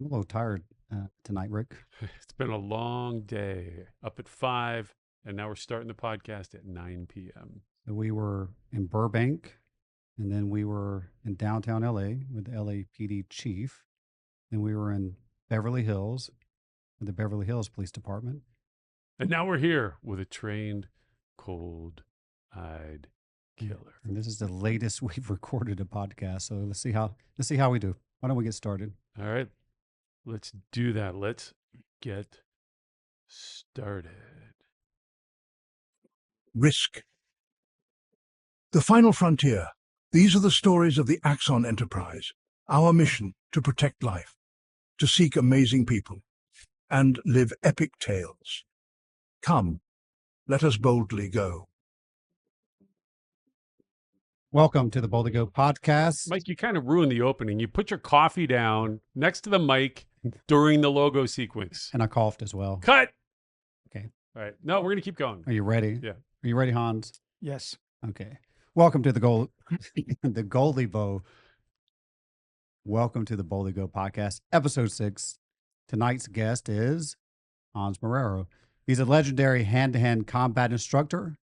I'm a little tired tonight, Rick. It's been a long day. Up at 5, and now we're starting the podcast at 9 p.m. So we were in Burbank, and then we were in downtown LA with the LA PD chief. Then we were in Beverly Hills with the Beverly Hills Police Department. And now we're here with a trained, cold-eyed killer. And this is the latest we've recorded a podcast. So let's see how we do. Why don't we get started? All right, let's do that. Let's get started. Risk. The final frontier. These are the stories of the Axon enterprise. Our mission to protect life, to seek amazing people, and live epic tales. Come, let us boldly go. Welcome to the Boldly Go podcast. Mike, you kind of ruined the opening. You put your coffee down next to the mic during the logo sequence. And I coughed as well. Cut. Okay. All right. No, we're going to keep going. Are you ready? Yeah. Are you ready, Hans? Yes. Okay. Welcome to the the Goldie Bow. Welcome to the Boldly Go podcast, episode 6. Tonight's guest is Hans Marrero. He's a legendary hand-to-hand combat instructor,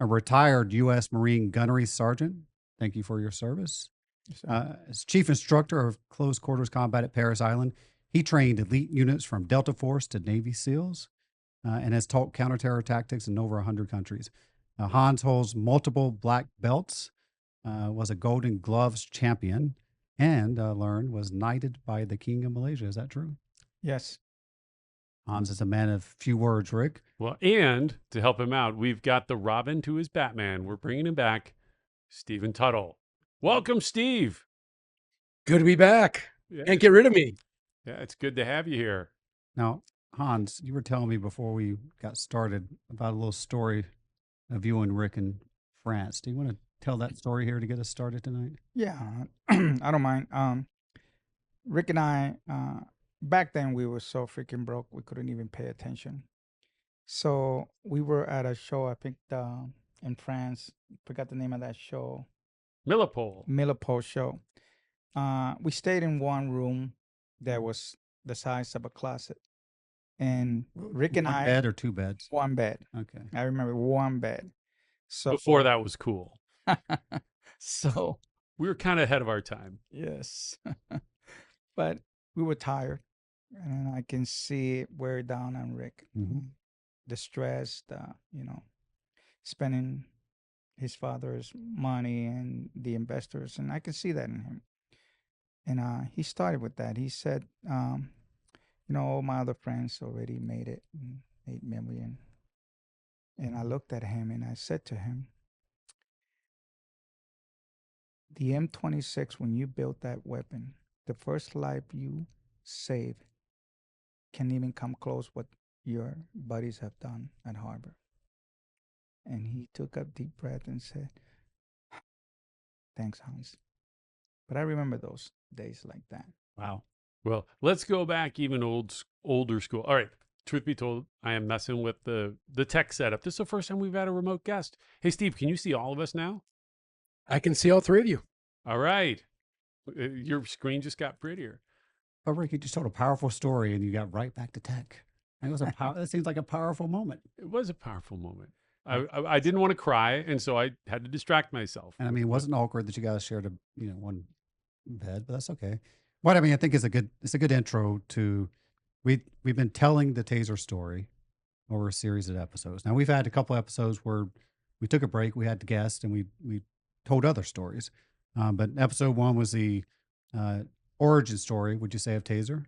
a retired U.S. Marine gunnery sergeant. Thank you for your service. Yes, As chief instructor of close quarters combat at Paris Island, he trained elite units from Delta Force to Navy SEALs and has taught counterterror tactics in over 100 countries. Hans holds multiple black belts, was a Golden Gloves champion, and learned was knighted by the King of Malaysia. Is that true? yes. Hans is a man of few words, Rick. Well, and to help him out, we've got the Robin to his Batman. We're bringing him back, Stephen Tuttle. Welcome, Steve. Good to be back. Yeah, Can't get rid of me. it's good to have you here. Now, Hans, you were telling me before we got started about a little story of you and Rick in France. Do you want to tell that story here to get us started tonight? Yeah. I don't mind. Rick and I, back then we were so freaking broke we couldn't even pay attention. So we were at a show, I think in France. Forgot the name of that show. Millipole. Millipole show. We stayed in one room that was the size of a closet. And Rick and One I, bed or two beds? one bed. Okay. I remember one bed. So Before that was cool. so We were kind of ahead of our time. yes. But we were tired. And I can see it wear down on Rick. Mhm. The stress, spending his father's money and the investors. And I can see that in him. And he started with that. He said, all my other friends already made it, 8 million. And I looked at him and I said to him, the M26, when you built that weapon, the first life you save can't even come close what your buddies have done at Harbor. And he took a deep breath and said, thanks, Hans. But I remember those days like that. Wow. Well, let's go back even older school. All right. Truth be told, I am messing with the tech setup. This is the first time we've had a remote guest. Hey, Steve, can you see all of us now? I can see all three of you. All right. Your screen just got prettier. But Rick, you just told a powerful story and you got right back to tech. That seems like a powerful moment. It was a powerful moment. I didn't want to cry, and so I had to distract myself. And I mean, it wasn't awkward that you guys shared one bed, but that's okay. What I mean, I think it's a good intro to we've been telling the TASER story over a series of episodes. Now we've had a couple episodes where we took a break, we had the guest, and we told other stories. But episode 1 was the origin story, would you say, of TASER?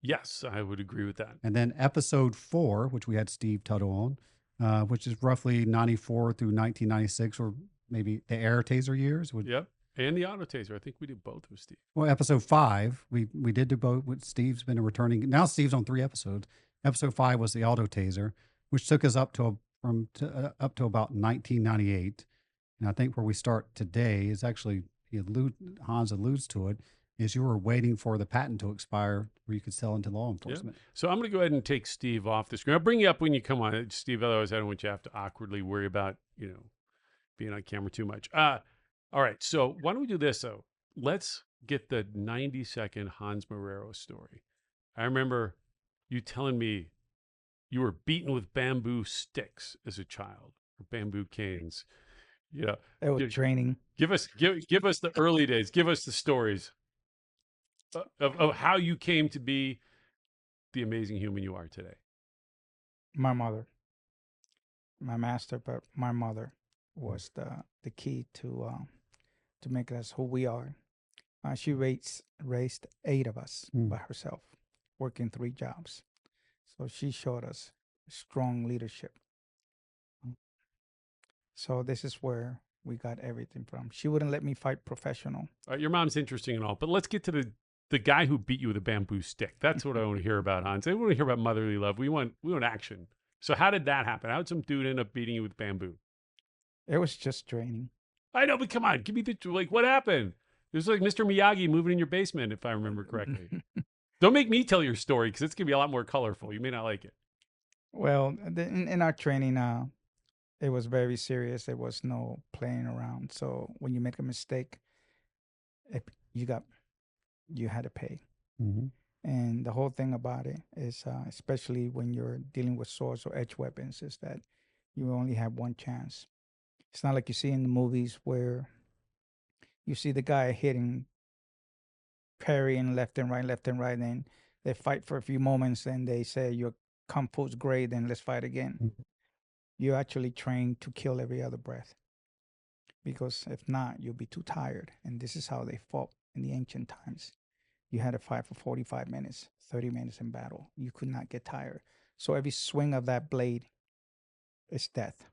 Yes, I would agree with that. And then episode 4, which we had Steve Tuttle on, which is roughly 94 through 1996, or maybe the Air TASER years. Yep. And the auto taser. I think we did both with Steve. Well, episode 5, we did do both. Steve's been a returning. Now Steve's on 3 episodes. Episode 5 was the auto taser, which took us up to about 1998. And I think where we start today is actually, Hans alludes to it, is you were waiting for the patent to expire where you could sell into law enforcement. So I'm going to go ahead and take Steve off the screen. I'll bring you up when you come on, Steve. Otherwise, I don't want you to have to awkwardly worry about, being on camera too much. All right. So why don't we do this, though? Let's get the 90-second Hans Marrero story. I remember you telling me you were beaten with bamboo sticks as a child, or bamboo canes. You know, It was training. give us the early days. Give us the stories of how you came to be the amazing human you are today. My mother, my master, but my mother was the key to make us who we are. She raised 8 of us by herself, working 3 jobs. So she showed us strong leadership. So this is where we got everything from. She wouldn't let me fight professional. All right, your mom's interesting and all, but let's get to the guy who beat you with a bamboo stick. That's what I want to hear about, Hans. I want to hear about motherly love. We want action. So how did that happen? How did some dude end up beating you with bamboo? It was just training. I know, but come on, give me what happened? It was like Mr. Miyagi moving in your basement, if I remember correctly. Don't make me tell your story because it's gonna be a lot more colorful. You may not like it. Well, in our training, it was very serious. There was no playing around. So when you make a mistake, you had to pay. Mm-hmm. And the whole thing about it is, especially when you're dealing with swords or edge weapons, is that you only have one chance. It's not like you see in the movies where you see the guy hitting, parrying left and right, and they fight for a few moments, and they say your kung fu's great, then let's fight again. Mm-hmm. You're actually trained to kill every other breath, because if not, you'll be too tired. And this is how they fought in the ancient times. You had to fight for 45 minutes, 30 minutes in battle. You could not get tired. So every swing of that blade is death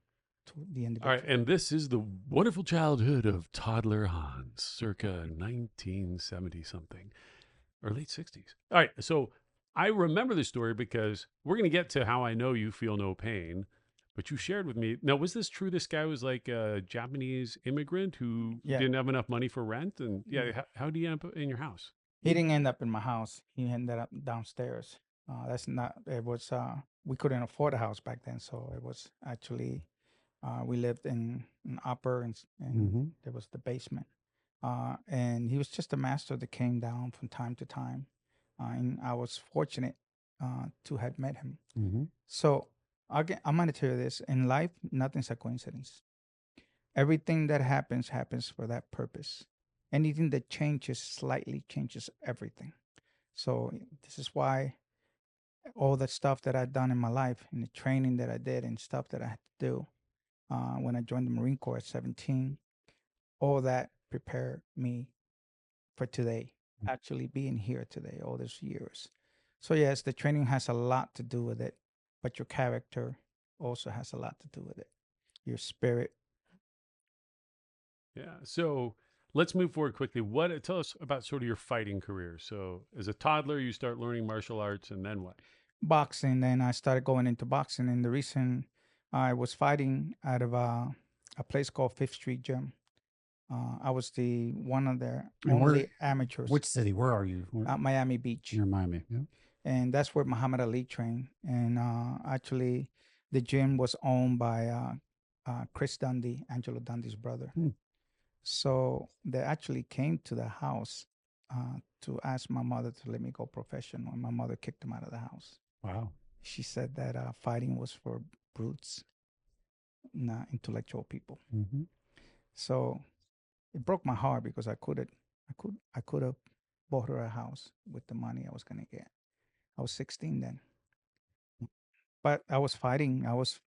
to the individual. All right, and this is the wonderful childhood of toddler Hans, circa 1970 something, or late 60s. All right, so I remember this story because we're going to get to how I know you feel no pain, but you shared with me. Now, was this true? This guy was like a Japanese immigrant who didn't have enough money for rent? And how did he end up in your house? He didn't end up in my house. He ended up downstairs. We couldn't afford a house back then. So it was actually, we lived in an upper and there was the basement. And he was just a master that came down from time to time. And I was fortunate to have met him. Mm-hmm. So I'm going to tell you this. In life, nothing's a coincidence. Everything that happens for that purpose. Anything that changes slightly changes everything. So this is why all the stuff that I've done in my life and the training that I did and stuff that I had to do when I joined the Marine Corps at 17, all that prepared me for today, actually being here today, all these years. So yes, the training has a lot to do with it, but your character also has a lot to do with it. Your spirit. Yeah. So let's move forward quickly. Tell us about sort of your fighting career. So as a toddler, you start learning martial arts, and then what? Boxing. Then I started going into boxing. And the reason I was fighting out of a place called Fifth Street Gym. I was one of their only amateurs. Which city? Where are you? At Miami Beach. You're in Miami. Yeah. And that's where Muhammad Ali trained. And actually, the gym was owned by Chris Dundee, Angelo Dundee's brother. So they actually came to the house to ask my mother to let me go professional. And my mother kicked them out of the house. Wow. She said that fighting was for brutes, not intellectual people. Mm-hmm. So it broke my heart because I could have bought her a house with the money I was gonna get. I was 16 then, but I was fighting. I was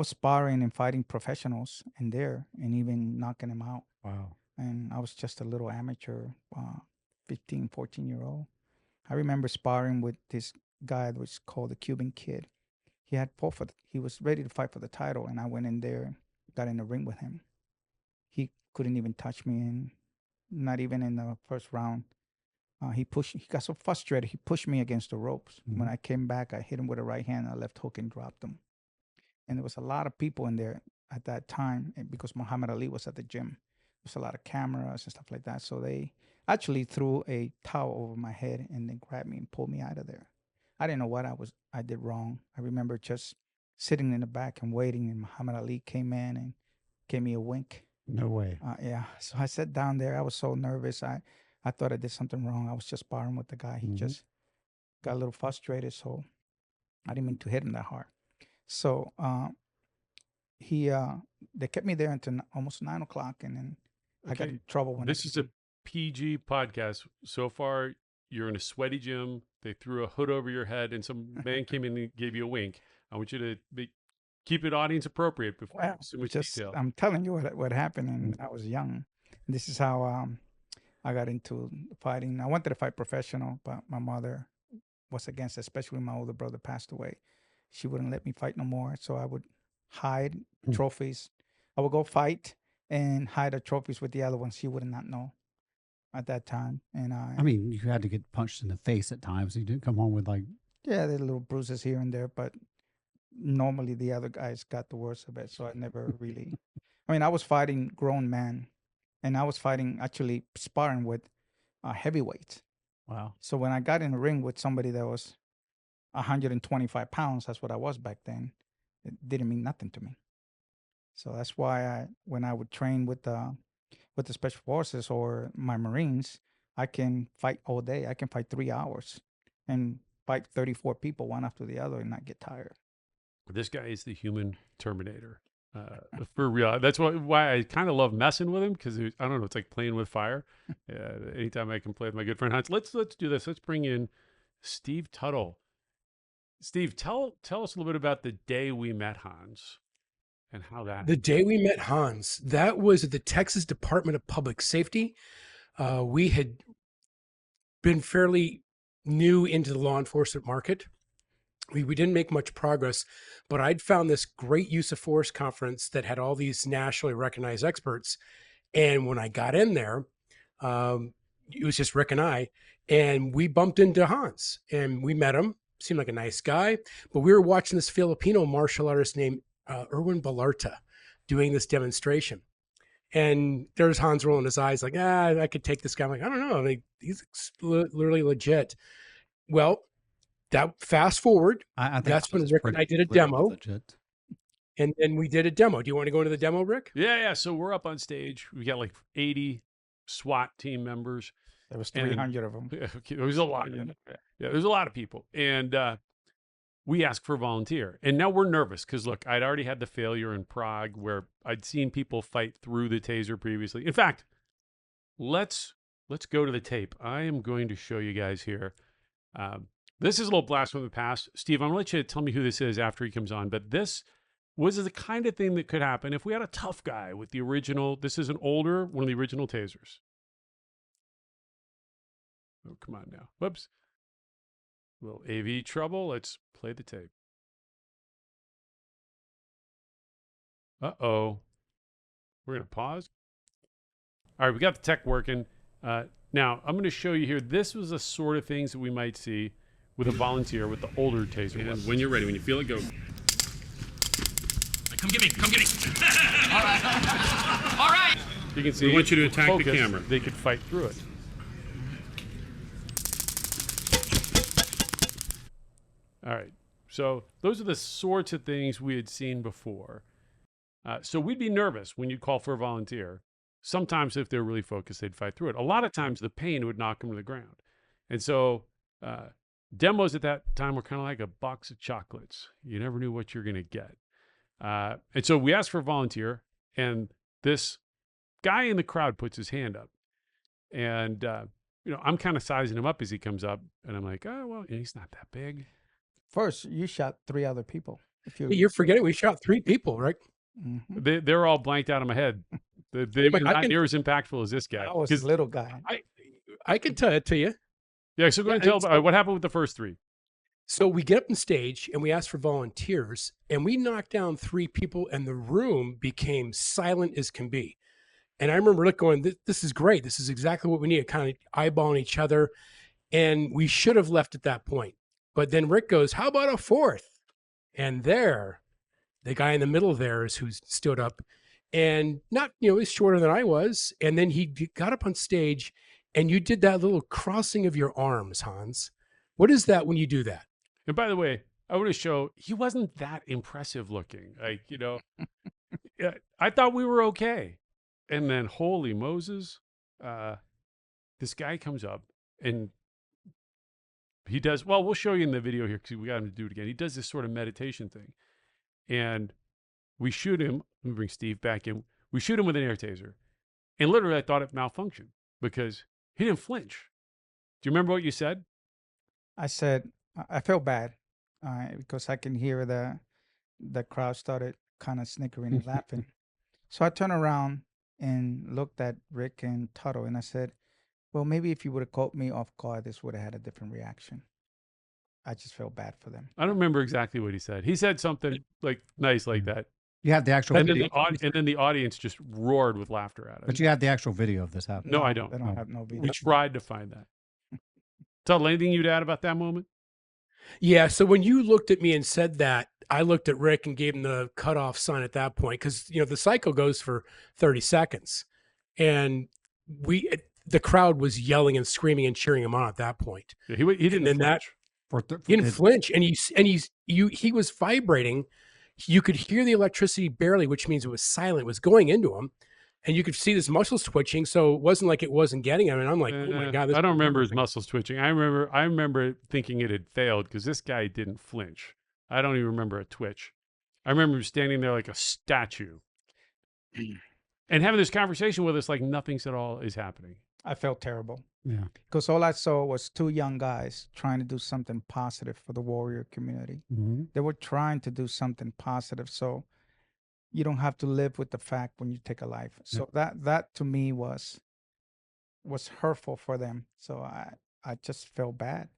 sparring and fighting professionals in there, and even knocking them out. Wow. And I was just a little amateur, 15, 14-year-old. I remember sparring with this guy that was called the Cuban Kid. He was ready to fight for the title, and I went in there and got in the ring with him. He couldn't even touch me, and not even in the first round. He got so frustrated, he pushed me against the ropes. Mm-hmm. When I came back, I hit him with a right hand, a left hook, and dropped him. And there was a lot of people in there at that time, and because Muhammad Ali was at the gym. There's a lot of cameras and stuff like that. So they actually threw a towel over my head and then grabbed me and pulled me out of there. I didn't know what I did wrong. I remember just sitting in the back and waiting, and Muhammad Ali came in and gave me a wink. No way. Yeah. So I sat down there. I was so nervous. I I thought I did something wrong. I was just sparring with the guy. He Mhm. just got a little frustrated, so I didn't mean to hit him that hard. So he they kept me there until almost 9 o'clock, and then I got Okay. in trouble when This is a PG podcast. So far, you're in a sweaty gym. They threw a hood over your head, and some man came in and gave you a wink. I want you to keep it audience appropriate before well, so much just detail. I'm telling you what happened, and I was young. This is how I got into fighting. I wanted to fight professional, but my mother was against it, especially when my older brother passed away. She wouldn't let me fight no more, so I would hide Hmm. trophies. I would go fight and hide the trophies with the other ones. She would not know at that time, and I mean, you had to get punched in the face at times. You didn't come home with like, yeah, there are little bruises here and there, but normally the other guys got the worst of it. So I never really. I mean, I was fighting grown men, and I was fighting actually sparring with heavyweights. wow. So when I got in the ring with somebody that was 125 pounds, that's what I was back then. It didn't mean nothing to me. So that's why when I would train with the special forces or my Marines, I can fight all day. I can fight 3 hours and fight 34 people one after the other and not get tired. This guy is the human Terminator. For real. That's why I kind of love messing with him because I don't know. It's like playing with fire. Anytime I can play with my good friend Hans. Let's do this. Let's bring in Steve Tuttle. Steve, tell us a little bit about the day we met Hans and how that. The day we met Hans, that was at the Texas Department of Public Safety. We had been fairly new into the law enforcement market. We didn't make much progress, but I'd found this great use of force conference that had all these nationally recognized experts. And when I got in there, it was just Rick and we bumped into Hans and we met him. Seemed like a nice guy, but we were watching this Filipino martial artist named Erwin Balarta doing this demonstration. And there's Hans rolling his eyes like, I could take this guy. I'm like, I don't know. Like, he's literally legit. Well, that fast forward, I think that's when Hans is Rick and I did a pretty demo, legit. and then we did a demo. Do you want to go into the demo, Rick? Yeah. So we're up on stage. We got like 80 SWAT team members. There was And- 300 of them. Okay, there was a lot. Yeah, there's a lot of people. And we asked for a volunteer. And now we're nervous because, look, I'd already had the failure in Prague where I'd seen people fight through the taser previously. In fact, let's go to the tape. I am going to show you guys here. This is a little blast from the past. Steve, I'm going to let you tell me who this is after he comes on. But this was the kind of thing that could happen if we had a tough guy with the original. This is one of the original tasers. Oh, come on now. Whoops. Little AV trouble. Let's play the tape. Uh-oh. We're going to pause. All right, we got the tech working. Now, I'm going to show you here. This was the sort of things that we might see with a volunteer with the older taser. And when you're ready, when you feel it, go. Come get me. Come get me. All right. All right. You can see. We want you to attack the focus, camera. They could fight through it. All right. So those are the sorts of things we had seen before. So we'd be nervous when you'd call for a volunteer. Sometimes if they're really focused, they'd fight through it. A lot of times the pain would knock them to the ground. And so demos at that time were kind of like a box of chocolates. You never knew what you're going to get. And so we asked for a volunteer, and this guy in the crowd puts his hand up. And, I'm kind of sizing him up as he comes up. And I'm like, oh, well, he's not that big. First, you shot 3 other people. If Hey, you're forgetting we shot 3 people, right? Mhm. They're all blanked out of my head. They're But I not can- near as impactful as this guy. I was 'Cause- a little guy. I can tell it to you. Yeah, so go ahead and tell it's- what happened with the first 3. So we get up on stage and we ask for volunteers, and we knocked down 3 people, and the room became silent as can be. And I remember Rick going, "This is great. This is exactly what we need." Kind of eyeballing each other, and we should have left at that point. But then Rick goes, "How about a 4th?" And there, the guy in the middle there is who stood up, and not he's shorter than I was, and then he got up on stage, and you did that little crossing of your arms, Hans. What is that when you do that? And by the way, I want to show he wasn't that impressive looking. Like, yeah, I thought we were okay. And then, holy Moses, this guy comes up and he does, well, we'll show you in the video here because we got him to do it again. He does this sort of meditation thing. And we shoot him. Let me bring Steve back in. We shoot him with an air taser. And literally, I thought it malfunctioned because he didn't flinch. Do you remember what you said? I said I felt bad because I can hear the crowd started kind of snickering and laughing. So I turned around and looked at Rick and Tuttle, and I said, well, maybe if you would have caught me off guard, this would have had a different reaction. I just felt bad for them. I don't remember exactly what he said. He said something like nice like that. You have the actual And then video, the audience just roared with laughter at it. but you have the actual video of this happening. No, I don't. They don't have no video. We tried to find that. Tuttle, anything you'd add about that moment? Yeah. So when you looked at me and said that, I looked at Rick and gave him the cutoff sign at that point because the cycle goes for 30 seconds, and the crowd was yelling and screaming and cheering him on at that point. Yeah, he didn't. And then flinch. he didn't flinch, and he was vibrating. You could hear the electricity barely, which means it was silent. It was going into him, and you could see his muscles twitching. So it wasn't like it wasn't getting him. And I'm like, oh my god! I don't remember his muscles twitching. I remember thinking it had failed because this guy didn't flinch. I don't even remember a twitch. I remember him standing there like a statue and having this conversation with us like nothing's at all is happening. I felt terrible. Yeah. Because all I saw was two young guys trying to do something positive for the warrior community. Mm-hmm. They were trying to do something positive, so you don't have to live with the fact when you take a life. So that to me was hurtful for them. So I just felt bad.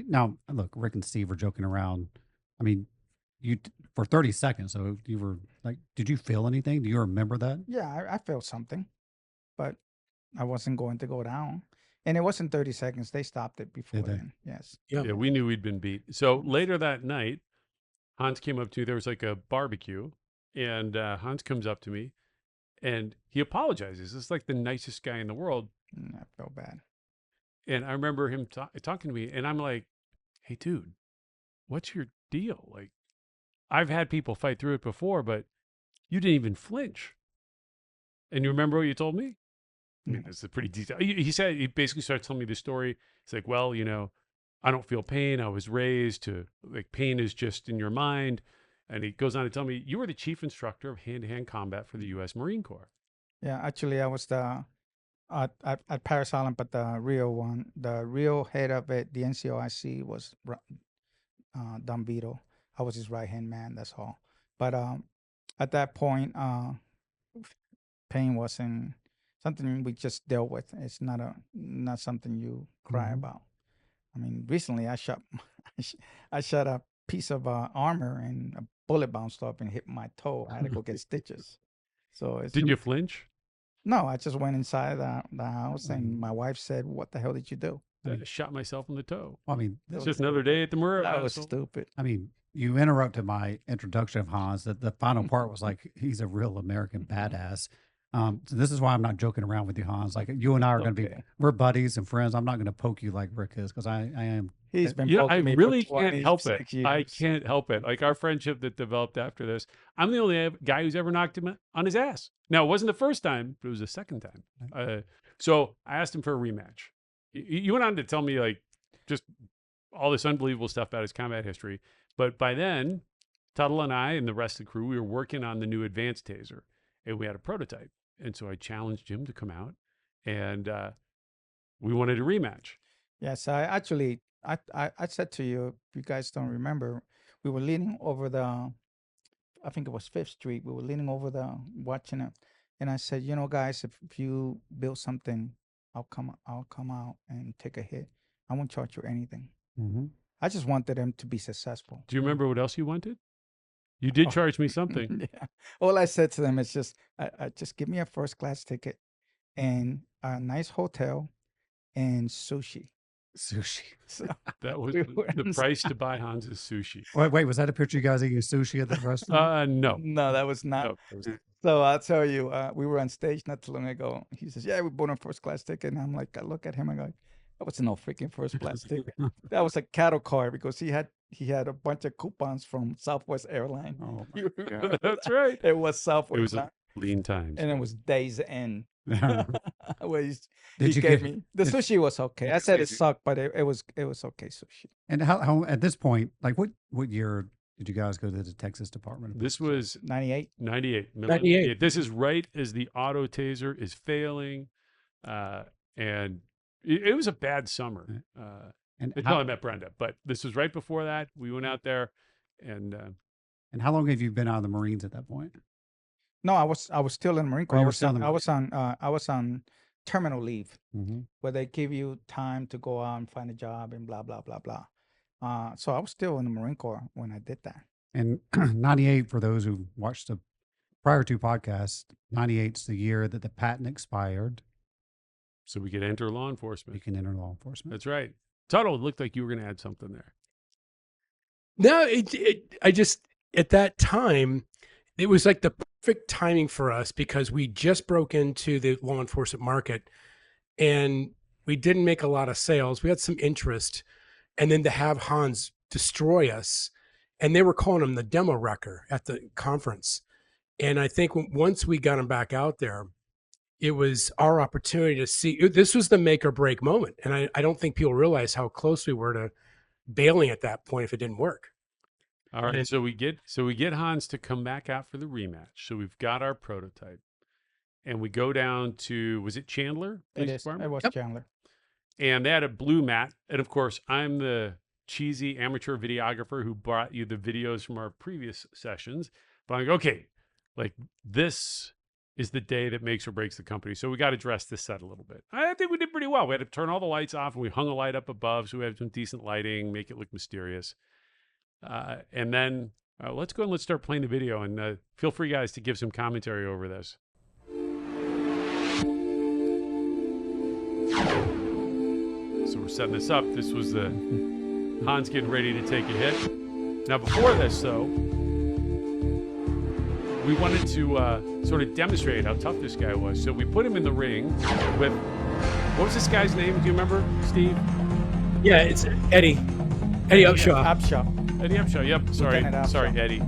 Now, look, Rick and Steve were joking around. I mean, for 30 seconds. So you were like, did you feel anything? Do you remember that? Yeah, I felt something, but I wasn't going to go down. And it wasn't 30 seconds. They stopped it before Did they? then. Yes. Yeah, we knew we'd been beat. So later that night, Hans came up to me. There was like a barbecue, and Hans comes up to me, and he apologizes. This is like the nicest guy in the world. I felt bad. And I remember him talking to me, and I'm like, hey, dude, what's your deal? Like, I've had people fight through it before, but you didn't even flinch. And you remember what you told me? I mean, it's a pretty detailed. He basically started telling me the story. He's like, well, I don't feel pain. I was raised to, like, pain is just in your mind. And he goes on to tell me, you were the chief instructor of hand-to-hand combat for the U.S. Marine Corps. Yeah, actually, I was at Paris Island, but the real head of it, the NCOIC was Don Vito. I was his right-hand man, that's all. But at that point, pain wasn't something we just dealt with. It's not something you cry about. I mean, recently I shot a piece of armor and a bullet bounced off and hit my toe. I had to go get stitches. So Did you flinch? No, I just went inside the house and my wife said, "What the hell did you do?" I shot myself in the toe. Well, I mean, It's just another day at the Marrero. That was stupid. I mean, you interrupted my introduction of Hans. That the final part was like, he's a real American badass. So this is why I'm not joking around with you, Hans. Like, you and I are going to be, we're buddies and friends. I'm not going to poke you like Rick is because I am. He's been I poking me really for can't help it. 26 years. I can't help it. Like, our friendship that developed after this, I'm the only guy who's ever knocked him on his ass. Now, it wasn't the first time, but it was the second time. So I asked him for a rematch. You went on to tell me, like, just all this unbelievable stuff about his combat history. But by then, Tuttle and I and the rest of the crew, we were working on the new advanced taser, and we had a prototype. And so I challenged him to come out, and we wanted a rematch. Yes, I said to you, if you guys don't remember, we were leaning over I think it was 5th Street. We were leaning over watching it. And I said, guys, if you build something, I'll come out and take a hit. I won't charge you anything. Mm-hmm. I just wanted them to be successful. Do you remember what else you wanted? You did charge me something. Yeah. All I said to them is just give me a first class ticket and a nice hotel and sushi. Sushi. So That was we were the price to buy Hans's sushi. Wait, was that a picture of you guys eating sushi at the restaurant? No. No, that was not. No, that was- So I'll tell you, we were on stage not too long ago. He says, "Yeah, we bought a first class ticket." And I'm like, I look at him, I go, "That was no freaking first class ticket. That was a cattle car because he had a bunch of coupons from Southwest Airlines." Oh, You remember That's that? right. It was Southwest, It was lean times. and it was Days End. What Did he you gave get? me. The did- sushi was okay. I said it sucked, but it was okay sushi. And how at this point, like what year did you guys go to the Texas Department? of This Public was 98. 98. middle of 98. 98. This is right as the auto taser is failing. And it was a bad summer. And Until I met Brenda, but this was right before that. We went out there and and how long have you been out of the Marines at that point? No, I was still in the Marine Oh, Corps. you were still in the I was on terminal leave, Mm-hmm. where they give you time to go out and find a job and blah blah blah blah. So I was still in the Marine Corps when I did that. And 98, for those who watched the prior two podcasts, 98 is the year that the patent expired. so we could enter law You enforcement. can enter law enforcement. That's right. Tuttle, it looked like you were going to add something there. No, I just, at that time, it was like the perfect timing for us because we just broke into the law enforcement market and we didn't make a lot of sales. We had some interest. And then to have Hans destroy us, and they were calling him the demo wrecker at the conference. And I think once we got him back out there, it was our opportunity to see, this was the make or break moment. And I don't think people realize how close we were to bailing at that point if it didn't work. All right. And- So we get Hans to come back out for the rematch. So we've got our prototype. And we go down to, was it Chandler? It Police is. Department? It was Yep. Chandler. And they had a blue mat. And of course, I'm the cheesy amateur videographer who brought you the videos from our previous sessions. But I'm like, okay, like this is the day that makes or breaks the company. So we got to dress this set a little bit. I think we did pretty well. We had to turn all the lights off and we hung a light up above. So we had some decent lighting, make it look mysterious. And then let's go and let's start playing the video. And feel free, guys, to give some commentary over this. So we're setting this up. This was the Hans getting ready to take a hit. Now, before this, though, we wanted to sort of demonstrate how tough this guy was. So we put him in the ring with, what was this guy's name? Do you remember, Steve? Yeah, it's Eddie Upshaw. Upshaw. Eddie Upshaw. Yep. Sorry. Lieutenant Upshaw. Sorry, Eddie.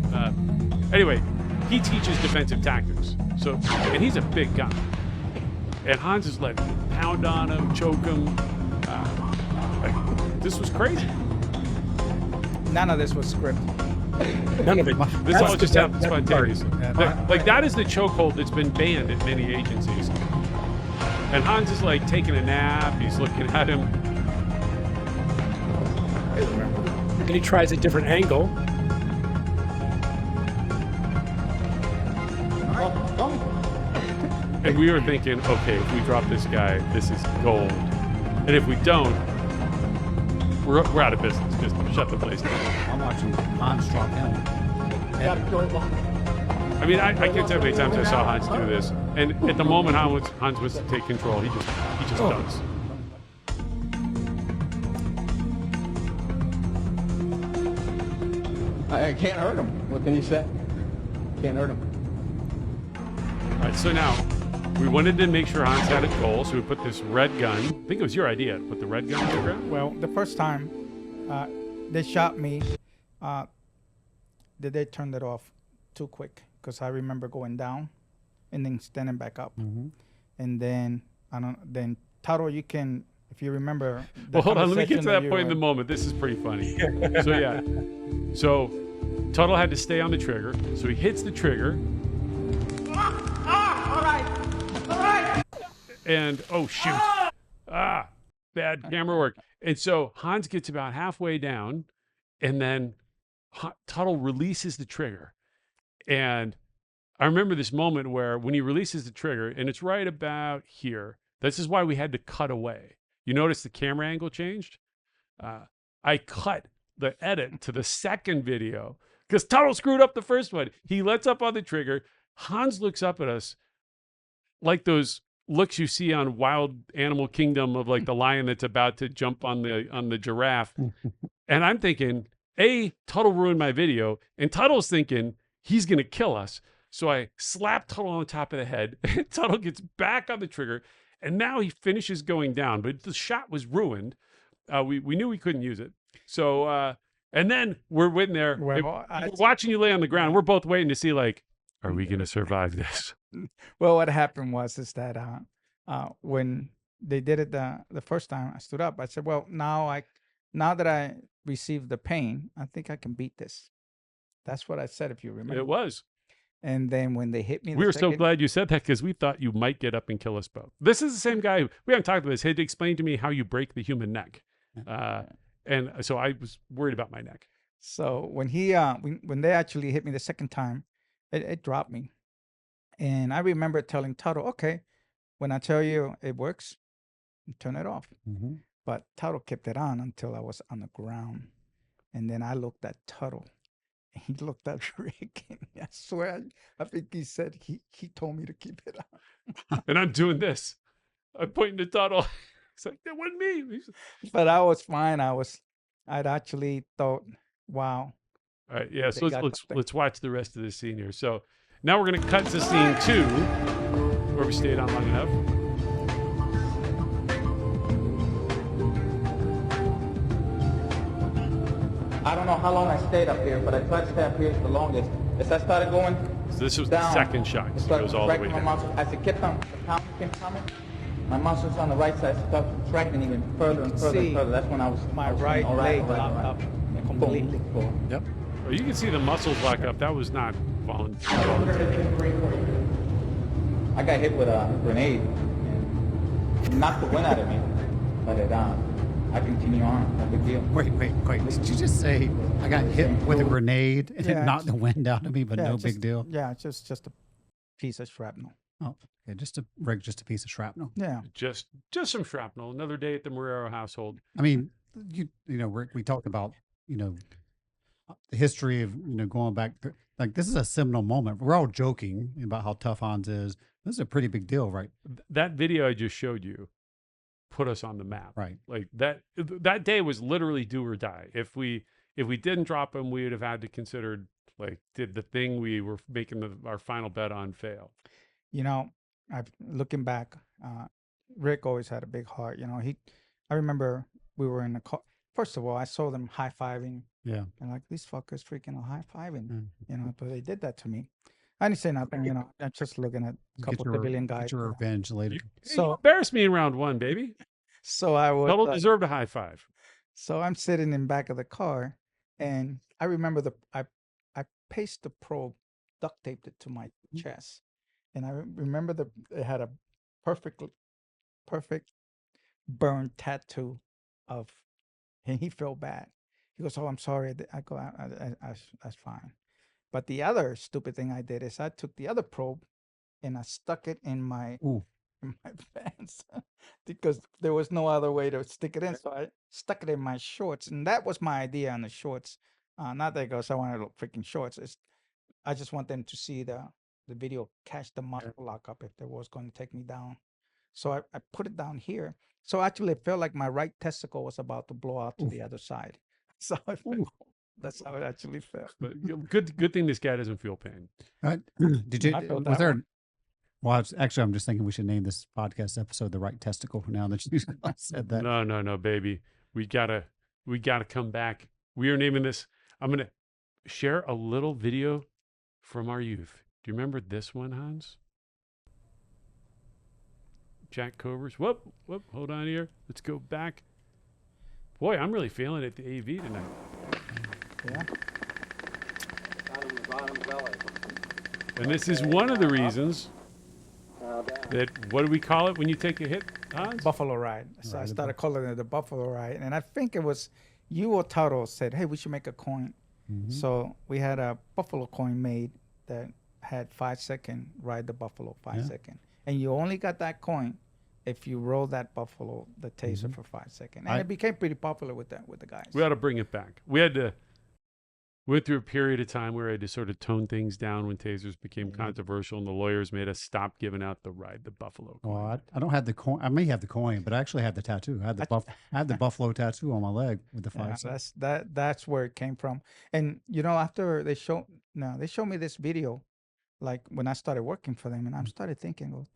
Anyway, he teaches defensive tactics. So, and he's a big guy. And Hans is letting him pound on him, choke him. This was crazy. None of this was scripted. None of it. This all just happened that part. spontaneously. Like that is the chokehold that's been banned at many agencies. And Hans is like taking a nap. He's looking at him. And he tries a different angle. And we were thinking, okay, if we drop this guy, this is gold. And if we don't, we're out of business. Just shut the place down. I'm watching Hans drop him. I mean, I can't tell how many times I saw Hans do this. And at the moment Hans was to take control, he just does. I can't hurt him. What can you say? Can't hurt him. All right, so now we wanted to make sure Hans had a goal, so we put this red gun. I think it was your idea to put the red gun on the ground. Well, the first time they shot me, they turned it off too quick because I remember going down and then standing back up. Mm-hmm. And then then Taro, you can, if you remember. Well, hold on. Let me get to that you point in the moment. This is pretty funny. So yeah, so Tuttle had to stay on the trigger. So he hits the trigger. All right. And oh shoot, bad camera work. And so Hans gets about halfway down, and then Tuttle releases the trigger. And I remember this moment where when he releases the trigger, and it's right about here. This is why we had to cut away. You notice the camera angle changed? I cut the edit to the second video because Tuttle screwed up the first one. He lets up on the trigger. Hans looks up at us like those looks you see on Wild Animal Kingdom of like the lion that's about to jump on the giraffe. And I'm thinking, Tuttle ruined my video, and Tuttle's thinking he's going to kill us. So I slap Tuttle on the top of the head, and Tuttle gets back on the trigger, and now he finishes going down, but the shot was ruined. We knew we couldn't use it. So, and then we're waiting there. Well, we're watching you lay on the ground. We're both waiting to see, like, are we going to survive this? Well, what happened is that when they did it the first time, I stood up. I said, "Well, now that I received the pain, I think I can beat this." That's what I said, if you remember. It was. And then when they hit me, We the were so second, glad you said that because we thought you might get up and kill us both. This is the same guy. We haven't talked about this. He had to explain to me how you break the human neck. And so I was worried about my neck. So when when they actually hit me the second time, it dropped me. And I remember telling Tuttle, "Okay, when I tell you it works, turn it off." Mm-hmm. But Tuttle kept it on until I was on the ground. And then I looked at Tuttle. And he looked at Rick. And I swear, I think he said he told me to keep it on. And I'm doing this. I'm pointing to Tuttle. It's like, that wasn't me. But I was fine. I'd actually thought, wow. All right, yeah. They So got something. let's watch the rest of the scene here. So now we're gonna cut to scene 2, where we stayed on long enough. I don't know how long I stayed up here, but I tried to stay up here the longest. As I started going So this was down, the second shot. it So it started goes all the way contracting my down. muscles. As it kept on, the pound kept coming, my muscles on the right side started contracting even further and further see and further. That's when I was my I was right all right, leg all right, locked all up right. completely. Boom. Yep. Oh, you can see the muscles lock up. That was not voluntary. I got hit with a grenade and it knocked the wind out of me, but I continue on. No big deal. Wait. Did you just say I got hit with a grenade and Yeah, it knocked the wind out of me, but no big deal? Yeah, just a piece of shrapnel. Oh, okay. Just a piece of shrapnel. Yeah. Just some shrapnel. Another day at the Marrero household. I mean, you know, Rick, we talked about, you know, the history of, you know, going back, like this is a seminal moment. We're all joking about how tough Hans is. This is a pretty big deal, right? That video I just showed you put us on the map. Right. Like that day was literally do or die. If we didn't drop him, we would have had to consider, like, did the thing we were making our final bet on fail? You know, looking back, Rick always had a big heart. You know, I remember we were in the car. First of all, I saw them high-fiving. Yeah. And like, these fuckers freaking are high-fiving. Mm. You know, but they did that to me. I didn't say nothing, you know. I'm just looking at a couple civilian guys. Get your revenge later. You So embarrassed me in round 1, baby. so I was Tuttle deserved a high five. so I'm sitting in back of the car, and I remember I pasted the probe, duct taped it to my chest, and I remember it had a perfect burn tattoo of, and he felt bad. He goes, "Oh, I'm sorry." I go, That's fine." But the other stupid thing I did is I took the other probe and I stuck it in my Ooh. pants because there was no other way to stick it in. So I stuck it in my shorts, and that was my idea on the shorts. Not that because I wanted freaking shorts. I just want them to see the video, catch the muscle lock up if they was going to take me down. So I put it down here. So actually, it felt like my right testicle was about to blow out to the other side. So that's how it actually felt. But good thing this guy doesn't feel pain. Did you? I felt Was that there? one. Well, actually, I'm just thinking we should name this podcast episode "The Right Testicle." Now that you said that. No, baby. We gotta come back. We are naming this. I'm gonna share a little video from our youth. Do you remember this one, Hans? Jack Covers. Whoop. Hold on here. Let's go back. Boy, I'm really feeling it. The AV tonight. Yeah. And this is one of the reasons that, what do we call it when you take a hit, Hans? Buffalo Ride. So I started calling it the Buffalo Ride. And I think it was you or Tuttle said, "Hey, we should make a coin." So we had a buffalo coin made that had 5-second ride the buffalo, 5-second. And you only got that coin if you roll that buffalo, the taser, for 5 seconds. And it became pretty popular with the guys. We ought to bring it back. We went through a period of time where I had to sort of tone things down when tasers became controversial, and the lawyers made us stop giving out the buffalo coin. Well, I don't have the coin. I may have the coin, but I actually have the tattoo. I had the buffalo tattoo on my leg with the 5 seconds. That's where it came from. And you know, after they showed me this video, like when I started working for them, and I started thinking, well,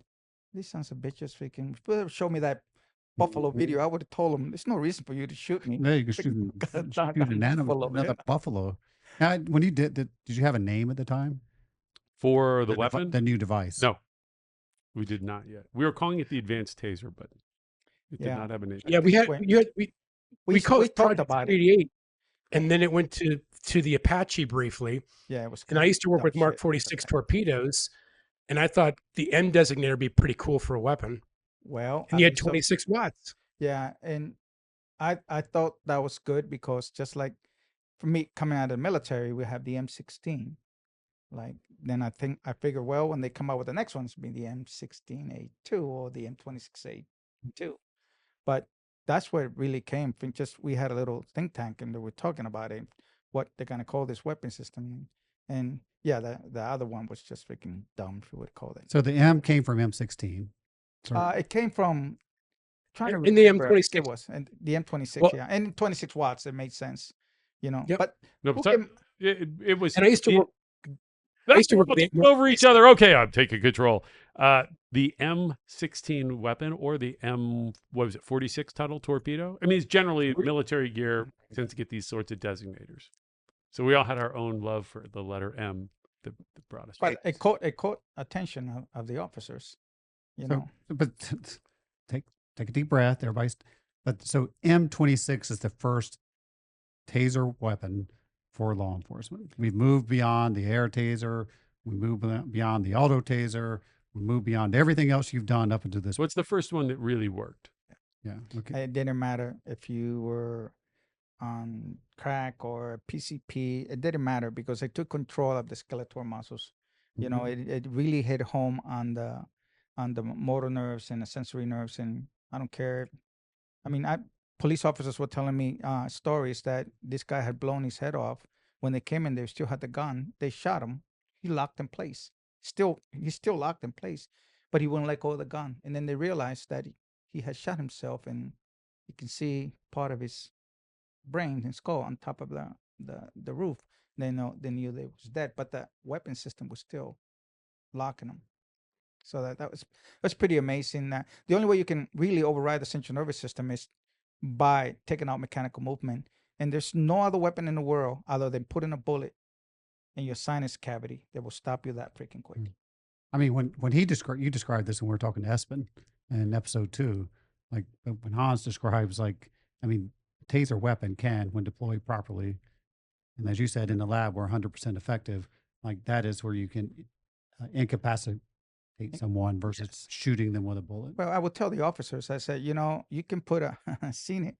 these sons of bitches freaking show me that buffalo video. I would have told them, there's no reason for you to shoot me. No, you could shoot another buffalo. Now, when you did you have a name at the time? For the weapon? The new device. No. We did not yet. We were calling it the advanced taser, but it did Yeah. not have a name. Yeah, At we this had, point, we called we it talked Project about it. 388, and then it went to the Apache briefly. Yeah, it was. And I used to work dumb with Mark shit. 46 Okay. torpedoes, and I thought the M designator would be pretty cool for a weapon. Well, And at he had least 26 watts. yeah, and I thought that was good because just like for me coming out of the military, we have the M16. Like then I figure well when they come out with the next ones, be the M16A2 or the M26A2. But that's where it really came from. Just we had a little think tank and they were talking about it, what they're gonna call this weapon system, and yeah, the other one was just freaking dumb, if you would call it. So the M came from M16. So It came from trying to In the remember. I think M26. it was and the M26, Well, yeah, and 26 watts. It made sense, you know. Yep. But No, who but can, it was. And I used to work. I used to work with the Let's over each other. Okay, I'm taking control. The M16 weapon or the what was it, 46 Tuttle torpedo? I mean, it's generally military gear tends to get these sorts of designators. So we all had our own love for the letter M that brought us. but it caught attention of the officers, you know. but take a deep breath, everybody's. But so M26 is the first taser weapon for law enforcement. We've moved beyond the air taser. We moved beyond the auto taser. We moved beyond everything else you've done up until this. What's the first one that really worked? Yeah. Okay. It didn't matter if you were on crack or PCP. It didn't matter because they took control of the skeletal muscles. You know, it really hit home on the motor nerves and the sensory nerves. And I don't care. I mean, police officers were telling me stories that this guy had blown his head off. When they came in, they still had the gun. They shot him. He locked in place. He's still locked in place, but he wouldn't let go of the gun. And then they realized that he had shot himself, and you can see part of his brain and skull on top of the roof. They knew they was dead, but the weapon system was still locking him. So that's pretty amazing. The only way you can really override the central nervous system is by taking out mechanical movement. And there's no other weapon in the world other than putting a bullet in your sinus cavity that will stop you that freaking quick. I mean, when you described this when we were talking to Espen in episode 2, like when Hans describes, like, I mean, taser weapon can, when deployed properly, and as you said, in the lab, we're 100% effective. Like that is where you can incapacitate someone versus shooting them with a bullet. Well, I would tell the officers, I said, you can put seen it.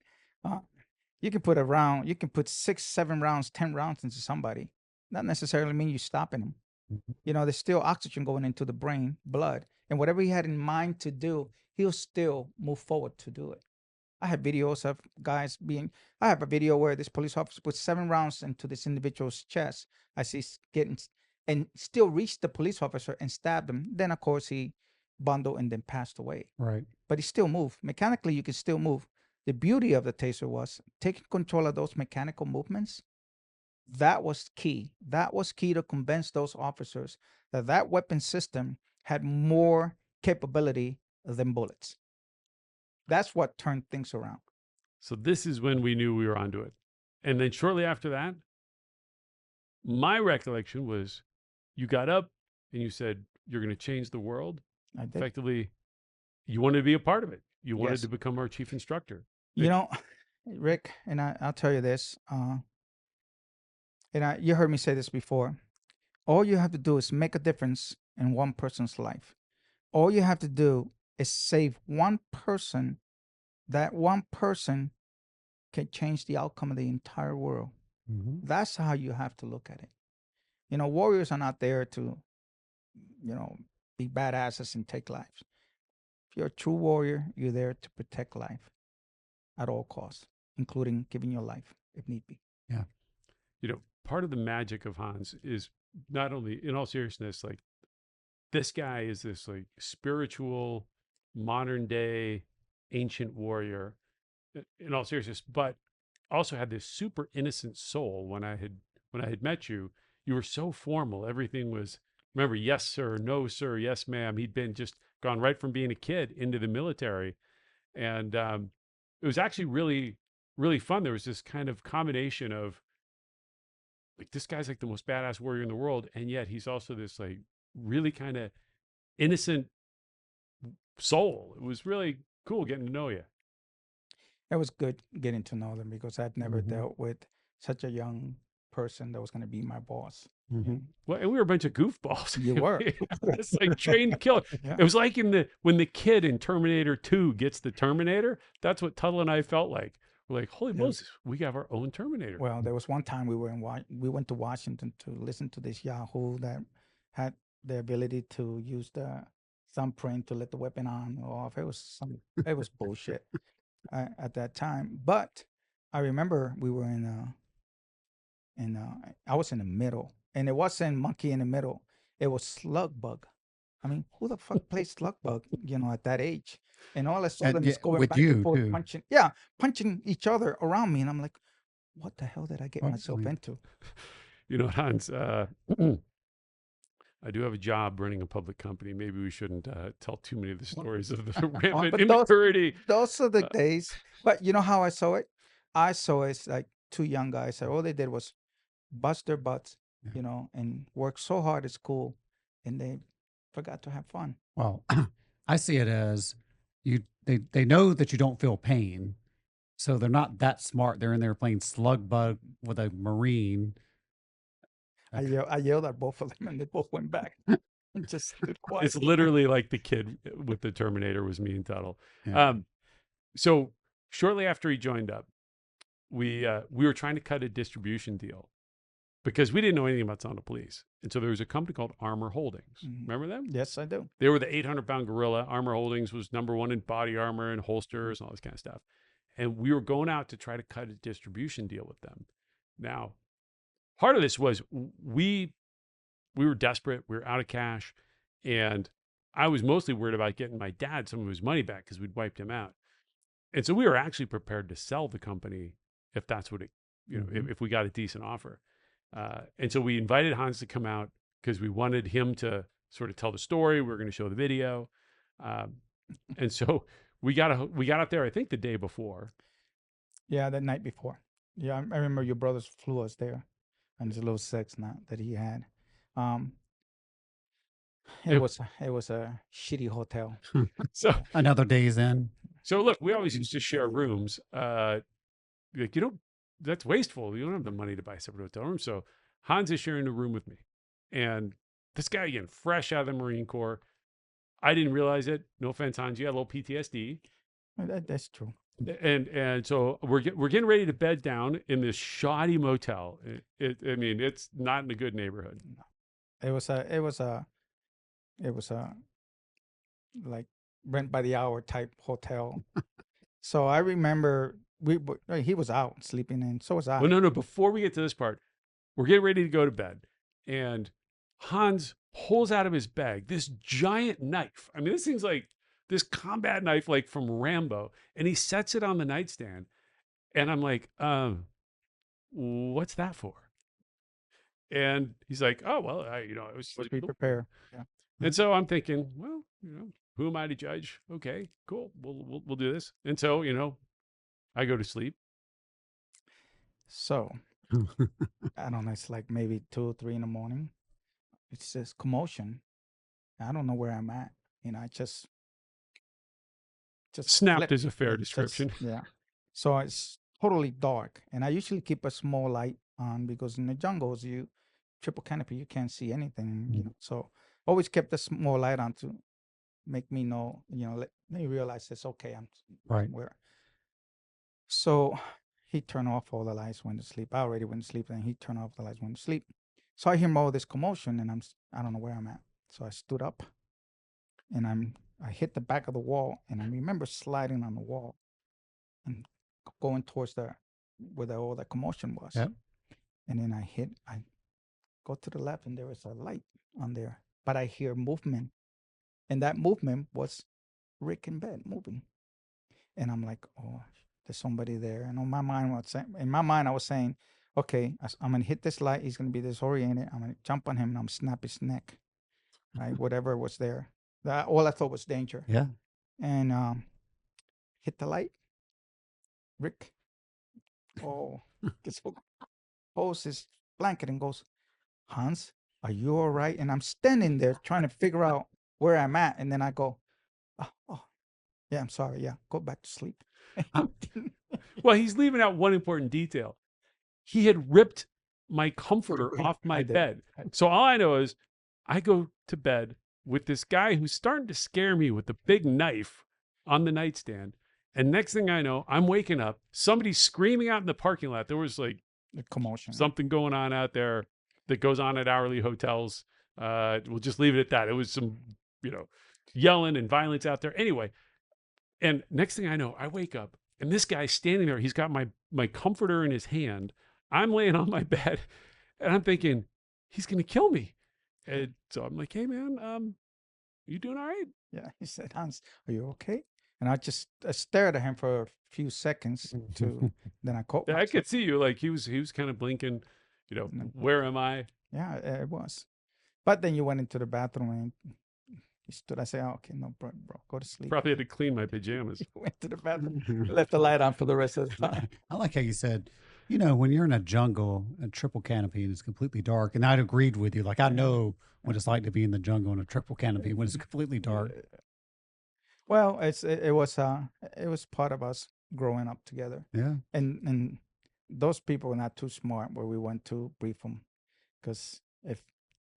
You can put a round, you can put 6, 7 rounds, 10 rounds into somebody. Not necessarily mean you're stopping them. There's still oxygen going into the brain, blood, and whatever he had in mind to do, he'll still move forward to do it. I have videos of guys I have a video where this police officer put 7 rounds into this individual's chest. I see getting, and still reached the police officer and stabbed him. Then, of course, he bundled and then passed away. Right. But he still moved. Mechanically, you can still move. The beauty of the taser was taking control of those mechanical movements. That was key. That was key to convince those officers that weapon system had more capability than bullets. That's what turned things around. So this is when we knew we were onto it. And then shortly after that, my recollection was you got up and you said, you're going to change the world. I did. Effectively, you wanted to be a part of it. You wanted Yes. to become our chief instructor. Rick, and I'll tell you this, you heard me say this before. All you have to do is make a difference in one person's life. All you have to do is save one person. That one person can change the outcome of the entire world. That's how you have to look at it. Warriors are not there to, be badasses and take lives. If you're a true warrior, you're there to protect life at all costs, including giving your life if need be. Yeah. Part of the magic of Hans is not only, in all seriousness, like this guy is this like spiritual, modern day, ancient warrior, in all seriousness, but also had this super innocent soul. When I had met you, you were so formal. Everything was, remember, yes, sir, no, sir, yes, ma'am. He'd been just gone right from being a kid into the military. And it was actually really, really fun. There was this kind of combination of like, this guy's like the most badass warrior in the world. And yet he's also this like really kind of innocent soul. It was really cool getting to know you. It was good getting to know them because I'd never Mhm. dealt with such a young person that was going to be my boss. Mhm. Well, and we were a bunch of goofballs. You were. It's like trained killer. Yeah. It was like when the kid in Terminator 2 gets the Terminator. That's what Tuttle and I felt like. We're like, holy Yeah. Moses, we have our own Terminator. Well, there was one time we went to Washington to listen to this Yahoo that had the ability to use the thumbprint to let the weapon on or off. It was bullshit at that time. But I remember we were I was in the middle, and it wasn't monkey in the middle. It was slug bug. I mean, who the fuck plays slug bug? At that age, and all I saw And them yeah, is going with back and you forth, too. punching each other around me, and I'm like, what the hell did I get Well, I myself mean, into? You know, Hans, I do have a job running a public company. Maybe we shouldn't tell too many of the stories of the rampant But immaturity. those are the days. But you know how I saw it? I saw it like two young guys that all they did was bust their butts, Yeah. and work so hard at school, and they forgot to have fun. Well, I see it as they know that you don't feel pain, so they're not that smart. They're in there playing slug bug with a Marine. I yelled at both of them, and they both went back and just stood quiet. It's literally like the kid with the Terminator was me and Tuttle. Yeah. So shortly after he joined up, we were trying to cut a distribution deal because we didn't know anything about Sound of Police. And so there was a company called Armor Holdings. Mhm. Remember them? Yes, I do. They were the 800-pound gorilla. Armor Holdings was #1 in body armor and holsters and all this kind of stuff. And we were going out to try to cut a distribution deal with them. Now, part of this was we were desperate. We were out of cash. And I was mostly worried about getting my dad some of his money back because we'd wiped him out. And so we were actually prepared to sell the company if that's what it, if we got a decent offer. And so we invited Hans to come out because we wanted him to sort of tell the story. We were going to show the video. And so we got out there, I think the day before. Yeah, the night before. Yeah, I remember your brothers flew us there on his little Cessna that he had. It was a shitty hotel. So Another day's in. So look, we always used to share rooms. Like, that's wasteful. You don't have the money to buy a separate hotel room. So Hans is sharing a room with me. And this guy, again, fresh out of the Marine Corps. I didn't realize it. No offense, Hans, you had a little PTSD. That's true. And so we're getting ready to bed down in this shoddy motel. I mean, it's not in a good neighborhood. It was a like rent by the hour type hotel. So I remember he was out sleeping, and so was I. Well, no. Before we get to this part, we're getting ready to go to bed, and Hans pulls out of his bag this giant knife. I mean, this thing's like this combat knife, like from Rambo, and he sets it on the nightstand. And I'm like, what's that for? And he's like, oh, well, it was Let's be prepared. Yeah. And so I'm thinking, well, who am I to judge? Okay, cool. We'll do this. And so, I go to sleep. So I don't know. It's like maybe 2 or 3 in the morning. It's just commotion. I don't know where I'm at. I just Snapped flipped. is a fair Just- description. yeah. So it's totally dark, and I usually keep a small light on because in the jungles, you triple canopy, you can't see anything. So always kept a small light on to make me know. Let me realize it's okay. I'm Right. where. So he turned off all the lights, went to sleep. I already went to sleep, and he turned off the lights, went to sleep. So I hear all this commotion, and I don't know where I'm at. So I stood up, and I hit the back of the wall, and I remember sliding on the wall and going towards where all the commotion was. Yep. And then I go to the left, and there was a light on there, but I hear movement, and that movement was Rick in bed moving. And I'm like, oh, there's somebody there. And in my mind, I was saying, okay, I'm gonna hit this light. He's gonna be disoriented. I'm gonna jump on him, and I'm snap his neck, right? Whatever was there. All I thought was danger. Yeah. And hit the light. Rick, gets pulls his blanket and goes, Hans, are you all right? And I'm standing there trying to figure out where I'm at. And then I go, Oh, yeah, I'm sorry. Yeah, go back to sleep. Well, he's leaving out one important detail. He had ripped my comforter off my I did. bed. So all I know is I go to bed with this guy who's starting to scare me with the big knife on the nightstand. And next thing I know, I'm waking up, somebody's screaming out in the parking lot. There was like The commotion. something going on out there that goes on at hourly hotels. We'll just leave it at that. It was some, yelling and violence out there. Anyway, and next thing I know, I wake up and this guy's standing there. He's got my comforter in his hand. I'm laying on my bed and I'm thinking, he's gonna kill me. And so I'm like, hey man, you doing all right? Yeah, he said, Hans, are you okay? And I stared at him for a few seconds then I caught Yeah, I myself. could see you. Like he was kind of blinking, where am I? Yeah, it was. But then you went into the bathroom and you stood. I said, oh, okay, no, bro, go to sleep. Probably had to clean my pajamas. You went to the bathroom, left the light on for the rest of the time. I like how you said, when you're in a jungle, a triple canopy, and it's completely dark, and I'd agreed with you. Like, I know what it's like to be in the jungle in a triple canopy when it's completely dark. Well, it was part of us growing up together. Yeah. And those people were not too smart where we went to brief them, because if,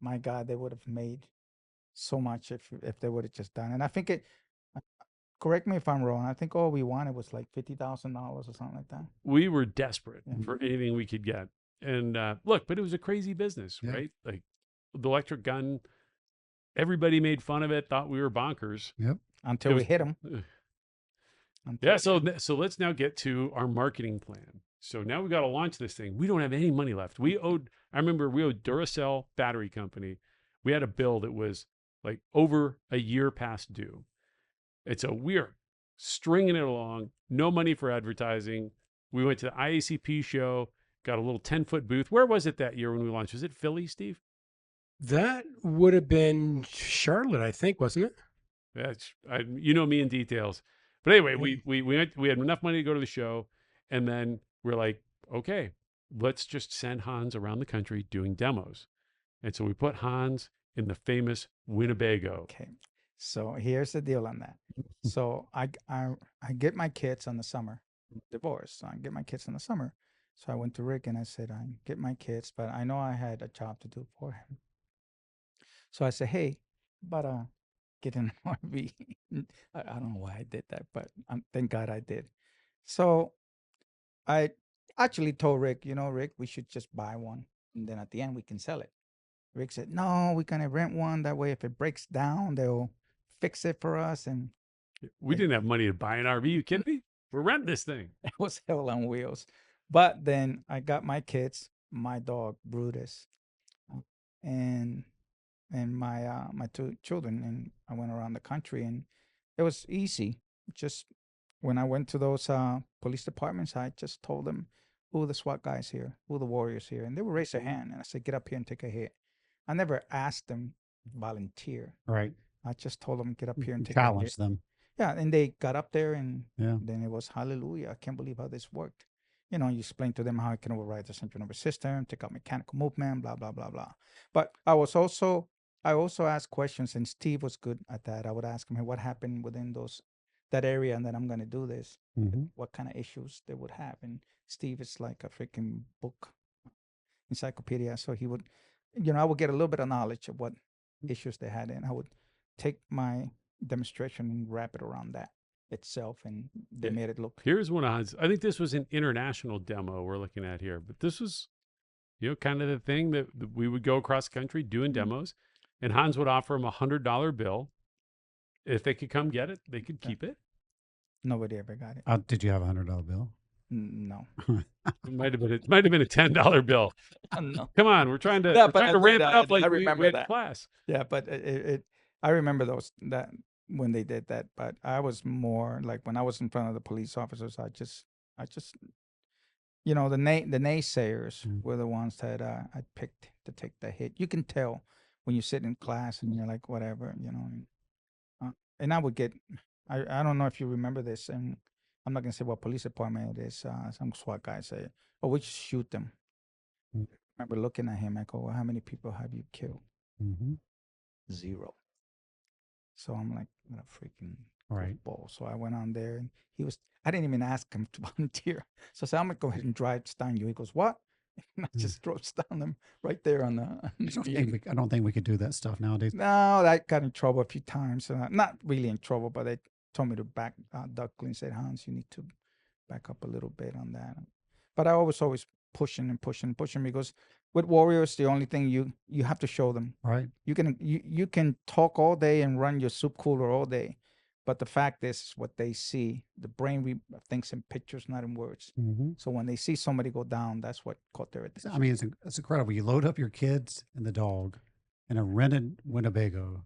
my God, they would have made so much if they would have just done. And I think correct me if I'm wrong. I think all we wanted was like $50,000 or something like that. We were desperate Yeah. for anything we could get. And look, but it was a crazy business, Yeah. right? Like the electric gun, everybody made fun of it, thought we were bonkers. Yep. Until we hit them. Yeah, so let's now get to our marketing plan. So now we got to launch this thing. We don't have any money left. I remember we owed Duracell Battery Company. We had a bill that was like over a year past due. And so we are stringing it along, no money for advertising. We went to the IACP show, got a little 10-foot booth. Where was it that year when we launched? Was it Philly, Steve? That would have been Charlotte, I think, wasn't it? That's you know me in details. But anyway, we had enough money to go to the show, and then we're like, okay, let's just send Hans around the country doing demos. And so we put Hans in the famous Winnebago. Okay. So here's the deal on that. So I get my kids on the summer, divorced. So I get my kids in the summer. So I went to Rick and I said, I get my kids, but I know I had a job to do for him. So I said, hey, but get an RV. I don't know why I did that, but thank God I did. So I actually told Rick, Rick, we should just buy one, and then at the end we can sell it. Rick said, no, we're going to rent one. That way, if it breaks down, they'll fix it for us. And We didn't have money to buy an RV. You kidding me? We're renting this thing. it was hell on wheels. But then I got my kids, my dog, Brutus, and my two children, and I went around the country, and it was easy. Just when I went to those police departments, I just told them who are the SWAT guys here, who are the warriors here, and they would raise their hand, and I said, get up here and take a hit. I never asked them volunteer. Right. I just told them, get up here and take a hit. Challenge them. Yeah, and they got up there, and Yeah. then it was hallelujah. I can't believe how this worked. You explain to them how I can override the central nervous system, take out mechanical movement, blah, blah, blah, blah. But I also asked questions, and Steve was good at that. I would ask him, hey, what happened within that area, and then I'm going to do this. Mhm. What kind of issues they would have. And Steve is like a freaking book encyclopedia. So he would, I would get a little bit of knowledge of what issues they had, and I would take my demonstration and wrap it around that itself, and they made it look. Here's one of Hans. I think this was an international demo we're looking at here, but this was, kind of the thing that we would go across the country doing demos, and Hans would offer them $100 bill. If they could come get it, they could keep it. Nobody ever got it. Did you have $100 bill? No. It might have been a $10 bill. No. Come on, we're trying to Yeah, but ramp it up like I we remember had that. class. Yeah, but I remember that when they did that. But I was more like, when I was in front of the police officers, I just the naysayers were the ones that I picked to take the hit. You can tell when you sit in class and you're like, whatever, and I would get, I don't know if you remember this, and I'm not gonna say what police department it is. Some SWAT guy say, "Oh, we just shoot them." I remember looking at him. I go, "Well, how many people have you killed?" Mm-hmm. 0. So I'm like, what a freaking Right. goofball. So I went on there and I didn't even ask him to volunteer. So I said, I'm going to go ahead and drive down you. He goes, what? And I Mm. just drove down them right there on I don't think we could do that stuff nowadays. No, I got in trouble a few times. Not really in trouble, but they told me to back duck and said, Hans, you need to back up a little bit on that. But I always pushing and pushing and pushing because with warriors, the only thing you have to show them. Right. You can talk all day and run your soup cooler all day, but the fact is what they see. The brain thinks in pictures, not in words. Mm-hmm. So when they see somebody go down, that's what caught their attention. I mean, it's incredible. You load up your kids and the dog in a rented Winnebago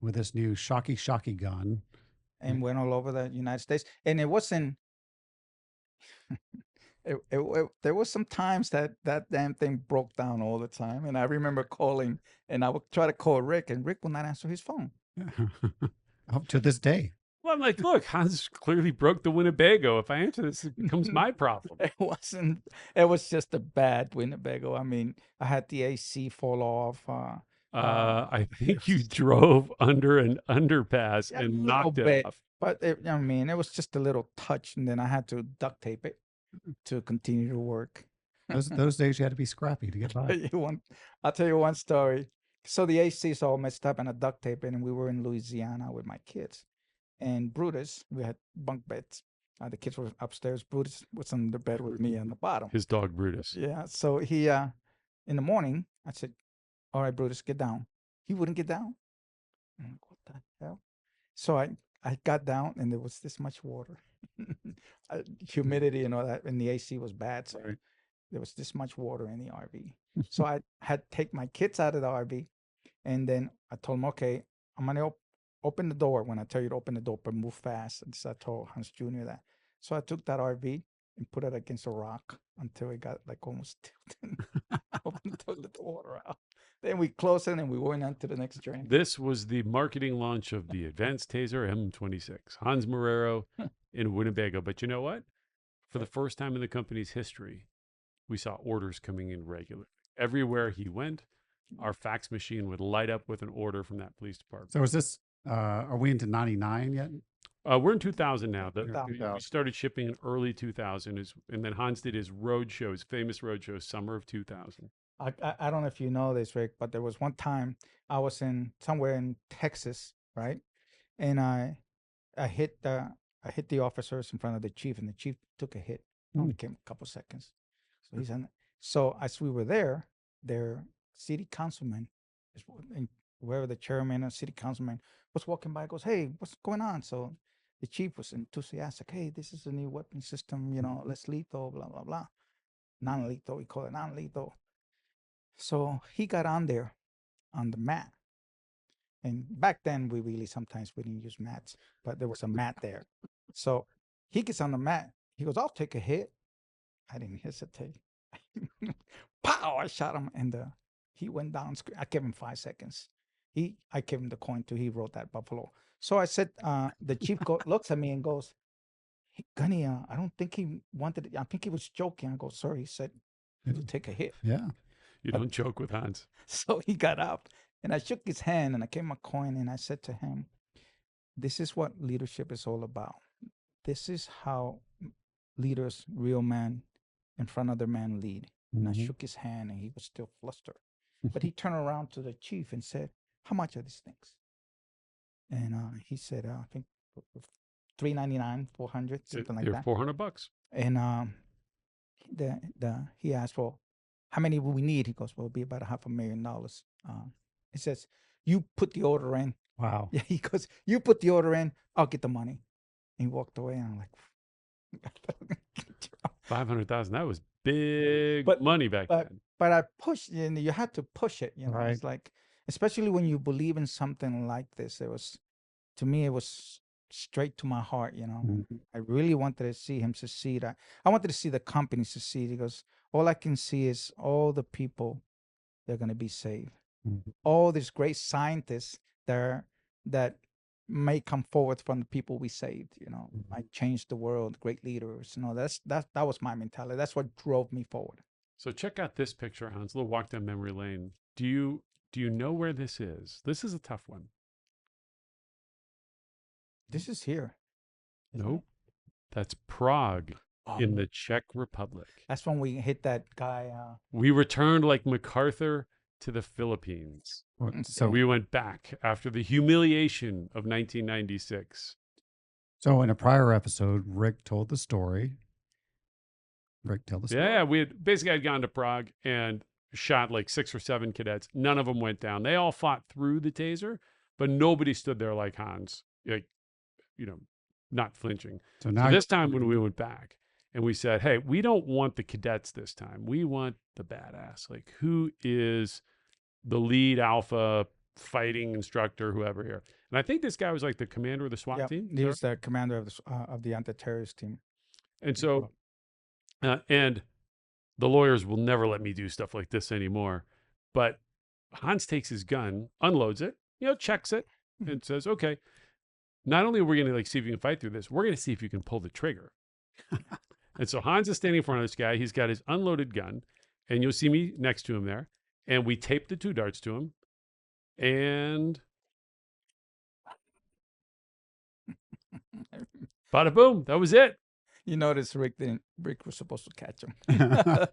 with this new shocky gun. And went all over the United States. And it wasn't. There was some times that damn thing broke down all the time, and I remember calling, and I would try to call Rick, and Rick would not answer his phone. Up to this day. Well, I'm like, look, Hans clearly broke the Winnebago. If I answer this, it becomes my problem. It wasn't. It was just a bad Winnebago. I mean, I had the AC fall off. I think you drove under an underpass A and little knocked it bit, off. but I mean, it was just a little touch, and then I had to duct tape it to continue to work. Those days you had to be scrappy to get by. I'll tell you one story. So the AC is all messed up and I duct tape it, and we were in Louisiana with my kids. And Brutus, we had bunk beds. The kids were upstairs. Brutus was on the bed with me on the bottom. His dog Brutus. Yeah. So he, in the morning, I said, "All right, Brutus, get down." He wouldn't get down. I'm like, what the hell? So I got down, and there was this much water, humidity, and all that, and the AC was bad. So Right. there was this much water in the RV. So I had to take my kids out of the RV, and then I told them, okay, I'm gonna open the door when I tell you to open the door, but move fast. And so I told Hans Jr. that. So I took that RV and put it against a rock until it got like almost tilted. Opened the toilet water out. Then we closed it and we went on to the next train. This was the marketing launch of the Advanced TASER M26. Hans Marrero in Winnebago. But you know what? For the first time in the company's history, we saw orders coming in regularly. Everywhere he went, our fax machine would light up with an order from that police department. So is this, are we into 99 yet? We're in 2000 now. We 2000. started shipping in early 2000, and then Hans did his road shows, famous road shows, summer of 2000. I don't know if you know this, Rick, but there was one time I was in somewhere in Texas, right? And I hit the officers in front of the chief, and the chief took a hit. It only came a couple seconds. So he's on. So as we were there, their city councilman, and whoever the chairman or city councilman was walking by, goes, "Hey, what's going on?" So the chief was enthusiastic. "Hey, this is a new weapon system, less lethal, blah blah blah, non-lethal. We call it non-lethal." So he got on there on the mat. And back then, sometimes we didn't use mats, but there was a mat there. So he gets on the mat. He goes, "I'll take a hit." I didn't hesitate. Pow! I shot him, and he went down. I gave him 5 seconds. I gave him the coin too. He wrote that buffalo. So I said, the chief looks at me and goes, "Hey, Gunny, I don't think he wanted it. I think he was joking." I go, "Sorry." He said, "He'll take a hit." Yeah. You don't joke with Hans. So he got up, and I shook his hand, and I gave him a coin, and I said to him, "This is what leadership is all about. This is how leaders, real men, in front of their man lead." And I shook his hand, and he was still flustered. But he turned around to the chief and said, "How much are these things?" And he said, "I think $399, $400, something like They're that." $400. And he asked, "Well, how many will we need?" He goes, "Well, it'll be about $500,000. He says, "You put the order in." Wow. Yeah, he goes, "You put the order in, I'll get the money." And he walked away, and I'm like, 500,000. That was big But- money back then. but I pushed, and you had to push it, Right. It's like, especially when you believe in something like this, to me, it was straight to my heart, Mhm. I really wanted to see him succeed. I wanted to see the company succeed, because all I can see is all the people that are going to be saved. Mhm. All these great scientists that may come forward from the people we saved, might change the world, great leaders. That was my mentality. That's what drove me forward. So check out this picture, Hans. A little walk down memory lane. Do you know where this is? This is a tough one. This is here. isn't Nope. it? That's Prague Oh, in the Czech Republic. that's when we hit that guy. We returned like MacArthur to the Philippines. So We went back after the humiliation of 1996. So in a prior episode, Rick told the story. Rick, tell the story. Yeah, we had basically I'd gone to Prague and shot like 6 or 7 cadets. None of them went down. They all fought through the taser, but nobody stood there like Hans, like, not flinching. So So now this time when we went back and we said, hey, we don't want the cadets this time. We want the badass. Like, who is the lead alpha fighting instructor, whoever here? And I think this guy was like the commander of the SWAT Yeah, team. he was the commander of the anti-terrorist team. And so, and the lawyers will never let me do stuff like this anymore. But Hans takes his gun, unloads it, checks it, and says, okay, not only are we going to like see if you can fight through this, we're going to see if you can pull the trigger. And so Hans is standing in front of this guy. He's got his unloaded gun, and you'll see me next to him there. And we taped the 2 darts to him. And bada boom, that was it. You notice Rick was supposed to catch him. I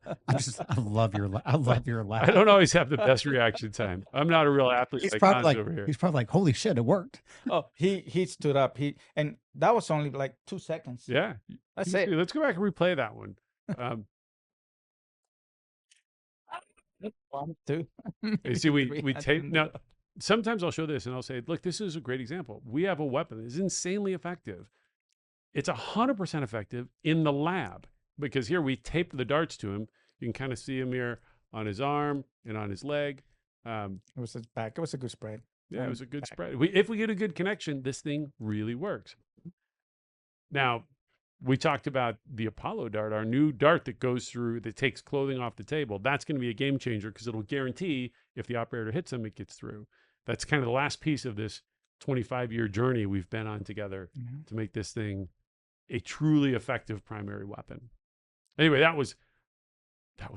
love your laugh. I don't always have the best reaction time. I'm not a real athlete He's like probably Hans like, over here. he's probably like, holy shit, it worked. Oh, he stood up. And that was only like 2 seconds. Yeah. That's it. Let's go back and replay that one. 1, 2. You see, we 3, tape. and- Now, sometimes I'll show this and I'll say, look, this is a great example. We have a weapon. It's insanely effective. It's 100% effective in the lab because here we taped the darts to him. You can kind of see him here on his arm and on his leg. It was his back. It was a good spread. Yeah, it was a good spread. If we get a good connection, this thing really works. Now, we talked about the Apollo dart, our new dart that takes clothing off the table. That's going to be a game changer because it'll guarantee if the operator hits him, it gets through. That's kind of the last piece of this 25-year journey we've been on together to make this thing a truly effective primary weapon. Anyway, that was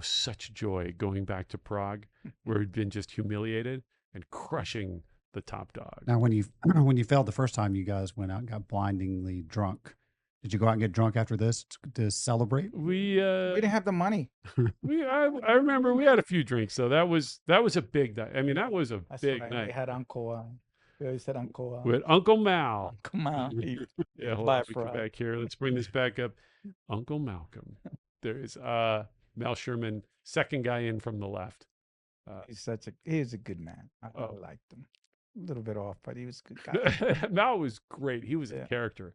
such joy going back to Prague, where we'd been just humiliated and crushing the top dog. Now, when you failed the first time, you guys went out and got blindingly drunk. Did you go out and get drunk after this to celebrate? We didn't have the money. I remember we had a few drinks, so that was a big night. I mean, that was a That's big right. night. We had Uncle. We always said Uncle. With Uncle Mal. Come on. Yeah, hold buy on, it let me for get us. back here. Let's bring this back up. Uncle Malcolm. There is Mal Sherman, second guy in from the left. He's a good man. I Oh. liked him. A little bit off, but he was a good guy. Mal was great. He was a Yeah. character.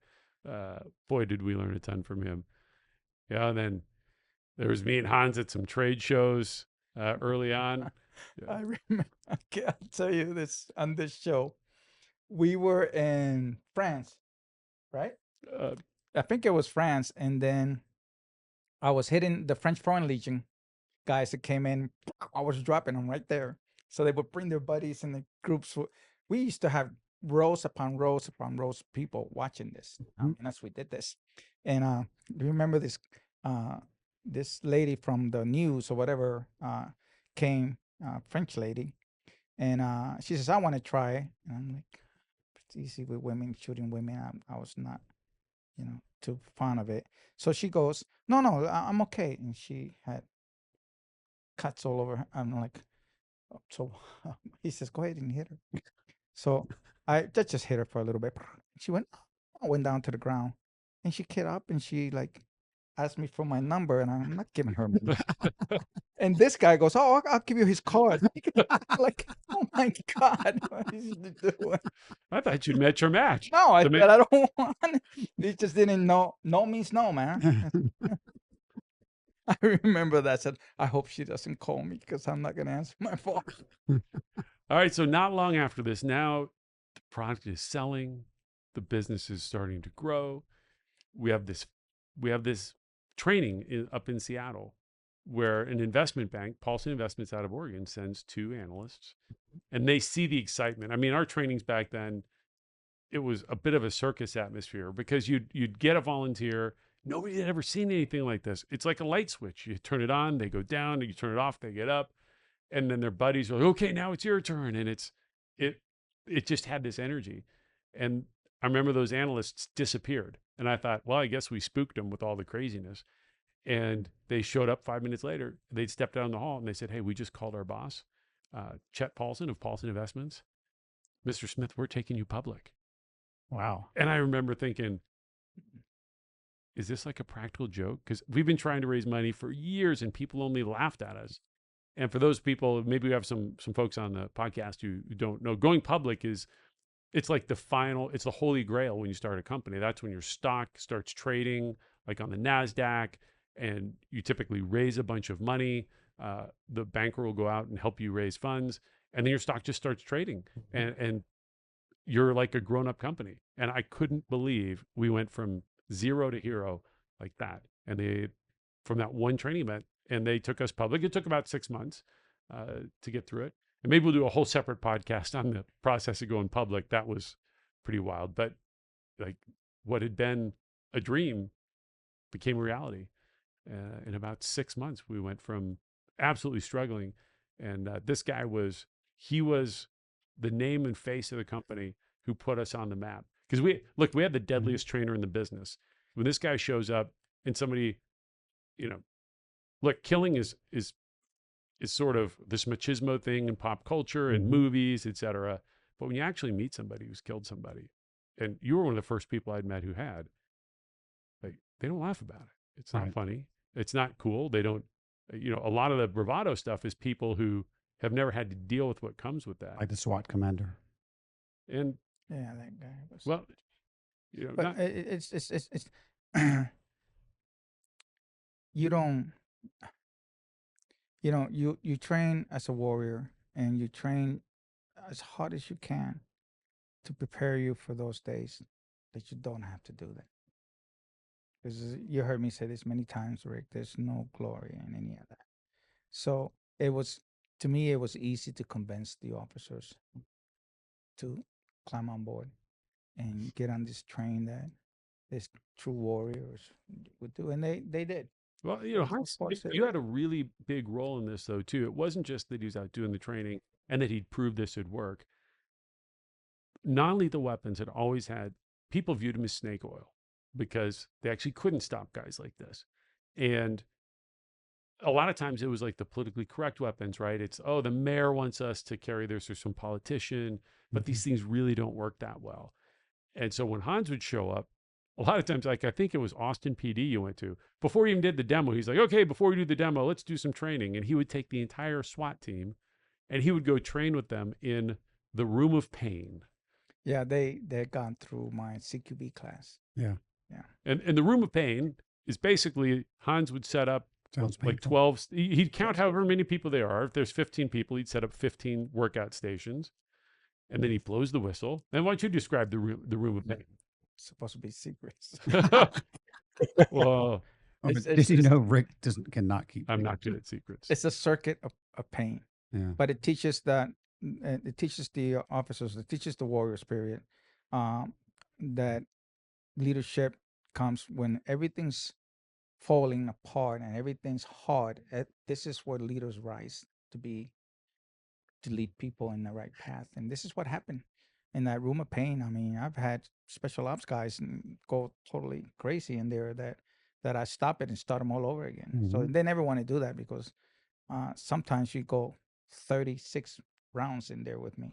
Boy, did we learn a ton from him. Yeah, and then there was me and Hans at some trade shows early on. Yeah. I remember. Okay, I'll tell you this on this show. We were in France, right? I think it was France, and then I was hitting the French Foreign Legion guys that came in. I was dropping them right there, so they would bring their buddies and the groups. We used to have rows upon rows upon rows of people watching this, and as we did this, and do you remember this? This lady from the news or whatever came, French lady, and she says, "I want to try," and I'm like, "It's easy with women shooting women." I was not, too fond of it. So she goes, "No, I'm okay," and she had cuts all over her. I'm like, "Oh," so he says, "Go ahead and hit her." So I just hit her for a little bit. She went down to the ground, and she get up and she like asked me for my number, and I'm not giving her my number. And this guy goes, "Oh, I'll give you his card." Like, oh my God, what is he doing? I thought you'd met your match. No, I The said I don't want it. He just didn't know. No means no, man. I remember that. I said, I hope she doesn't call me because I'm not going to answer my phone. All right, so not long after this, now the product is selling, the business is starting to grow. We have this training up in Seattle where an investment bank, Paulson Investments out of Oregon, sends 2 analysts, and they see the excitement. I mean, our trainings back then, it was a bit of a circus atmosphere because you'd get a volunteer. Nobody had ever seen anything like this. It's like a light switch. You turn it on, they go down, and you turn it off, they get up. And then their buddies are like, okay, now it's your turn. And it just had this energy. And I remember those analysts disappeared. And I thought, well, I guess we spooked them with all the craziness. And they showed up 5 minutes later. They'd stepped out in the hall and they said, hey, we just called our boss, Chet Paulson of Paulson Investments. Mr. Smith, we're taking you public. Wow. And I remember thinking, is this like a practical joke? Because we've been trying to raise money for years and people only laughed at us. And for those people, maybe we have some folks on the podcast who don't know, going public it's like it's the holy grail when you start a company. That's when your stock starts trading, like on the NASDAQ, and you typically raise a bunch of money. The banker will go out and help you raise funds, and then your stock just starts trading, and you're like a grown-up company. And I couldn't believe we went from zero to hero like that. And from that one training event, and they took us public. It took about 6 months to get through it. And maybe we'll do a whole separate podcast on the process of going public. That was pretty wild. But like what had been a dream became a reality. In about 6 months, we went from absolutely struggling. And this guy was the name and face of the company who put us on the map. Because we had the deadliest trainer in the business. When this guy shows up and somebody, killing is sort of this machismo thing in pop culture and movies, et cetera. But when you actually meet somebody who's killed somebody, and you were one of the first people I'd met who had, like, they don't laugh about it. It's not funny. It's not cool. They don't, a lot of the bravado stuff is people who have never had to deal with what comes with that. Like the SWAT commander. And Yeah, that guy was. well, But it's you don't, you train as a warrior and you train as hard as you can to prepare you for those days that you don't have to do that. Because you heard me say this many times, Rick, there's no glory in any of that. So to me, it was easy to convince the officers to climb on board and get on this train that these true warriors would do. And they did. Well, Hans, you had a really big role in this, though, too. It wasn't just that he was out doing the training and that he'd proved this would work. Non-lethal weapons had always had, people viewed him as snake oil because they actually couldn't stop guys like this. And a lot of times it was like the politically correct weapons, right? It's, the mayor wants us to carry this or some politician, but these things really don't work that well. And so when Hans would show up, a lot of times, like I think it was Austin PD you went to, before he even did the demo, he's like, okay, before we do the demo, let's do some training. And he would take the entire SWAT team and he would go train with them in the room of pain. Yeah, they'd gone through my CQB class. Yeah. And the room of pain is basically Hans would set up like 12, he'd count however many people there are. If there's 15 people, he'd set up 15 workout stations. And then he blows the whistle. And why don't you describe the room of pain? It's supposed to be secrets. Well, did you know Rick cannot keep? I'm not good at secrets. It's a circuit of pain. Yeah. But it teaches that, it teaches the officers, it teaches the warriors, period, that leadership comes when everything's falling apart and everything's hard. This is where leaders rise to lead people in the right path. And this is what happened in that room of pain. I mean, I've had special ops guys go totally crazy in there that I stop it and start them all over again. So they never want to do that because sometimes you go 36 rounds in there with me,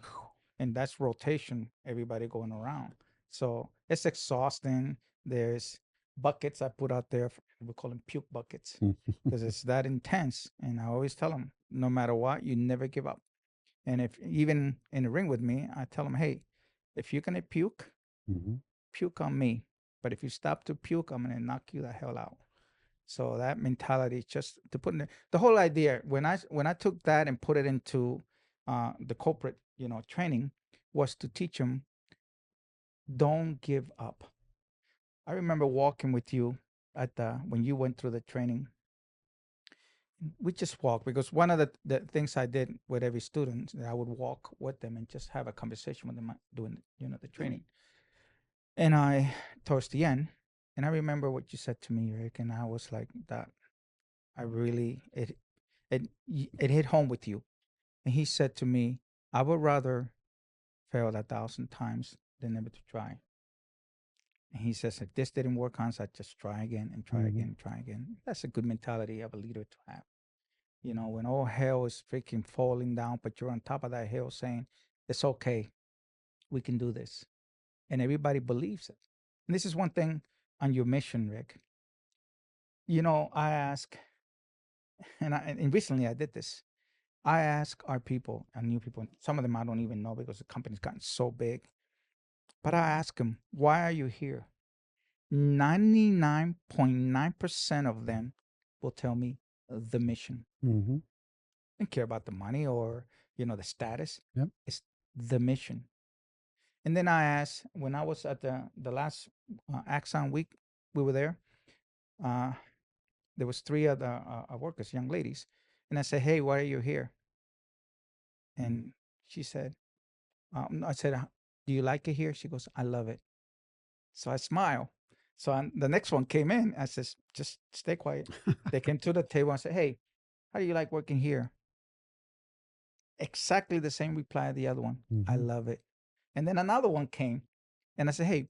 and that's rotation, everybody going around. So it's exhausting. There's buckets I put out there. We call them puke buckets because it's that intense. And I always tell them, no matter what, you never give up. And if even in the ring with me, I tell them, hey, if you're going to puke, puke on me. But if you stop to puke, I'm going to knock you the hell out. So that mentality, just to put in the whole idea, when I took that and put it into the corporate, training, was to teach them, don't give up. I remember walking with you when you went through the training. We just walk because one of the things I did with every student, I would walk with them and just have a conversation with them doing, the training. And towards the end, and I remember what you said to me, Rick, and I was like, that I really, it hit home with you. And he said to me, I would rather fail 1,000 times than never to try. And he says, if this didn't work, Hans, I just try again and try again and try again. That's a good mentality of a leader to have. You know, when all hell is freaking falling down, but you're on top of that hill saying, it's okay. We can do this. And everybody believes it. And this is one thing on your mission, Rick. You know, I ask, and recently I did this. I ask our people, and new people, some of them I don't even know because the company's gotten so big. But I ask them, why are you here? 99.9% of them will tell me the mission. Mm-hmm. Don't care about the money or, you know, the status. Yep. It's the mission. And then I asked, when I was at the last Axon week, we were there. There was 3 other workers, young ladies. And I said, hey, why are you here? And she said, I said, do you like it here? She goes, I love it. So I smile. So the next one came in. I says, just stay quiet. They came to the table and said, hey, how do you like working here? Exactly the same reply as the other one. I love it. And then another one came and I said, hey,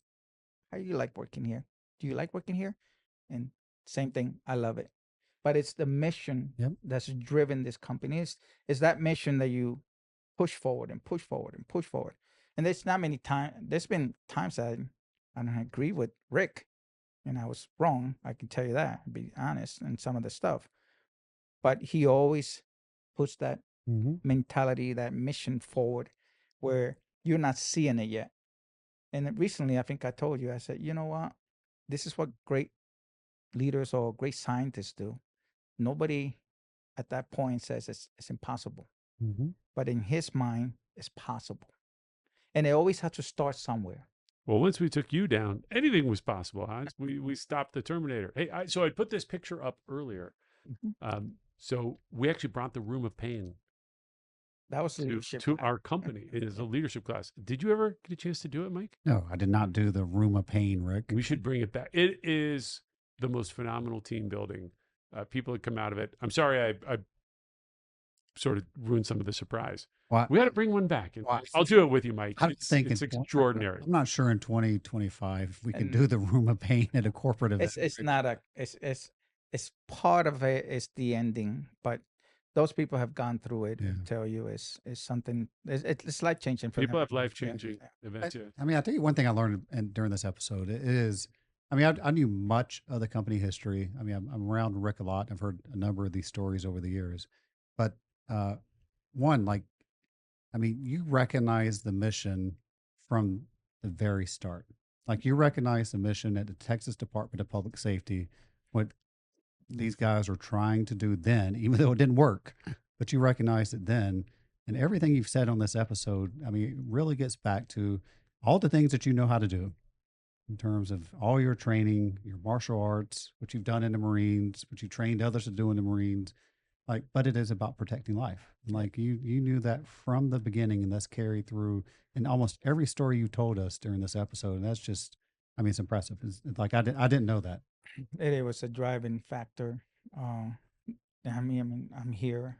how do you like working here? Do you like working here? And same thing. I love it. But it's the mission that's driven this company. It's that mission that you push forward and push forward and push forward. And there's not many times, there's been times that I don't agree with Rick and I was wrong. I can tell you that, be honest in some of the stuff. But he always puts that mentality, that mission forward where you're not seeing it yet. And recently, I think I told you, I said, you know what? This is what great leaders or great scientists do. Nobody at that point says it's impossible. But in his mind, it's possible. And they always have to start somewhere. Well, once we took you down, anything was possible, Hans. We stopped the Terminator. Hey, so I put this picture up earlier. So we actually brought the room of pain That was leadership to our company. It is a leadership class. Did you ever get a chance to do it, Mike? No, I did not do the room of pain, Rick. We should bring it back. It is the most phenomenal team building. People that come out of it. I'm sorry, I sort of ruined some of the surprise. Why? We got to bring one back. And Why? I'll do it with you, Mike. I'm thinking it's extraordinary. I'm not sure in 2025 we can And do the room of pain at a corporate event. It's not a it's part of it is the ending, but those people have gone through it and tell you it's something it's life changing for People them. have life changing events. I mean, I'll tell you one thing I learned during this episode is, I mean, I knew much of the company history. I mean, I'm around Rick a lot. I've heard a number of these stories over the years, but one, like, I mean, you recognize the mission from the very start. Like, you recognize the mission at the Texas Department of Public Safety, what these guys are trying to do then, even though it didn't work, but you recognized it then. And everything you've said on this episode, I mean, it really gets back to all the things that you know how to do in terms of all your training, your martial arts, what you've done in the Marines, what you trained others to do in the Marines. Like, but it is about protecting life. Like you knew that from the beginning, and that's carried through in almost every story you told us during this episode. And that's just, I mean, it's impressive. It's like I didn't know that. It was a driving factor. I mean, I'm here,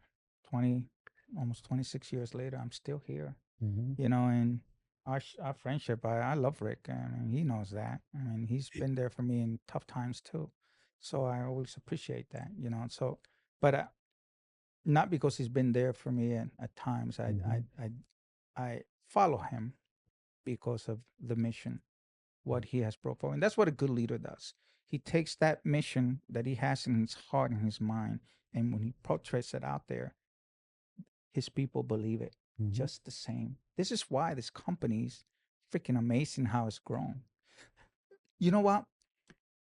almost 26 years later. I'm still here. You know, and our friendship. I love Rick. I mean, he knows that. I mean, he's been there for me in tough times too. So I always appreciate that. You know, so but. Not because he's been there for me at times. I follow him because of the mission, what he has brought forward. And that's what a good leader does. He takes that mission that he has in his heart and his mind, and when he portrays it out there, his people believe it just the same. This is why this company is freaking amazing how it's grown. You know what?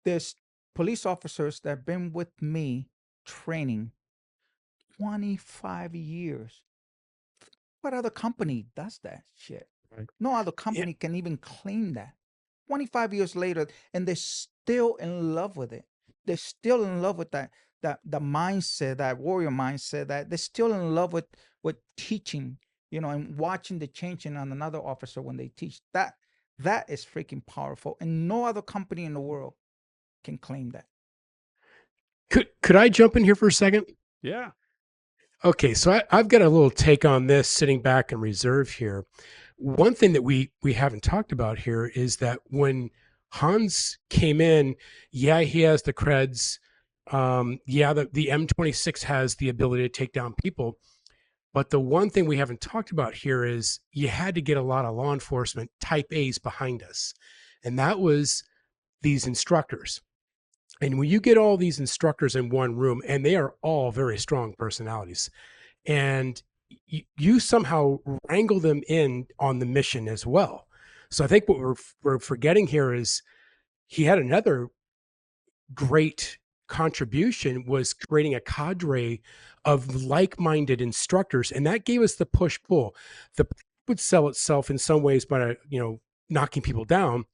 There's police officers that have been with me training 25 years. What other company does that shit? Right. No other company can even claim that. 25 years later, and they're still in love with it. They're still in love with the mindset, that warrior mindset, that they're still in love with teaching, you know, and watching the changing on another officer when they teach. That is freaking powerful. And no other company in the world can claim that. Could I jump in here for a second? Yeah. Okay, so I've got a little take on this, sitting back in reserve here. One thing that we haven't talked about here is that when Hans came in. Yeah, he has the creds. Yeah, the M26 has the ability to take down people. But the one thing we haven't talked about here is you had to get a lot of law enforcement type A's behind us. And that was these instructors. And when you get all these instructors in one room, and they are all very strong personalities, and you somehow wrangle them in on the mission as well. So I think what we're forgetting here is he had another great contribution was creating a cadre of like-minded instructors, and that gave us the push-pull. The would sell itself in some ways by knocking people down.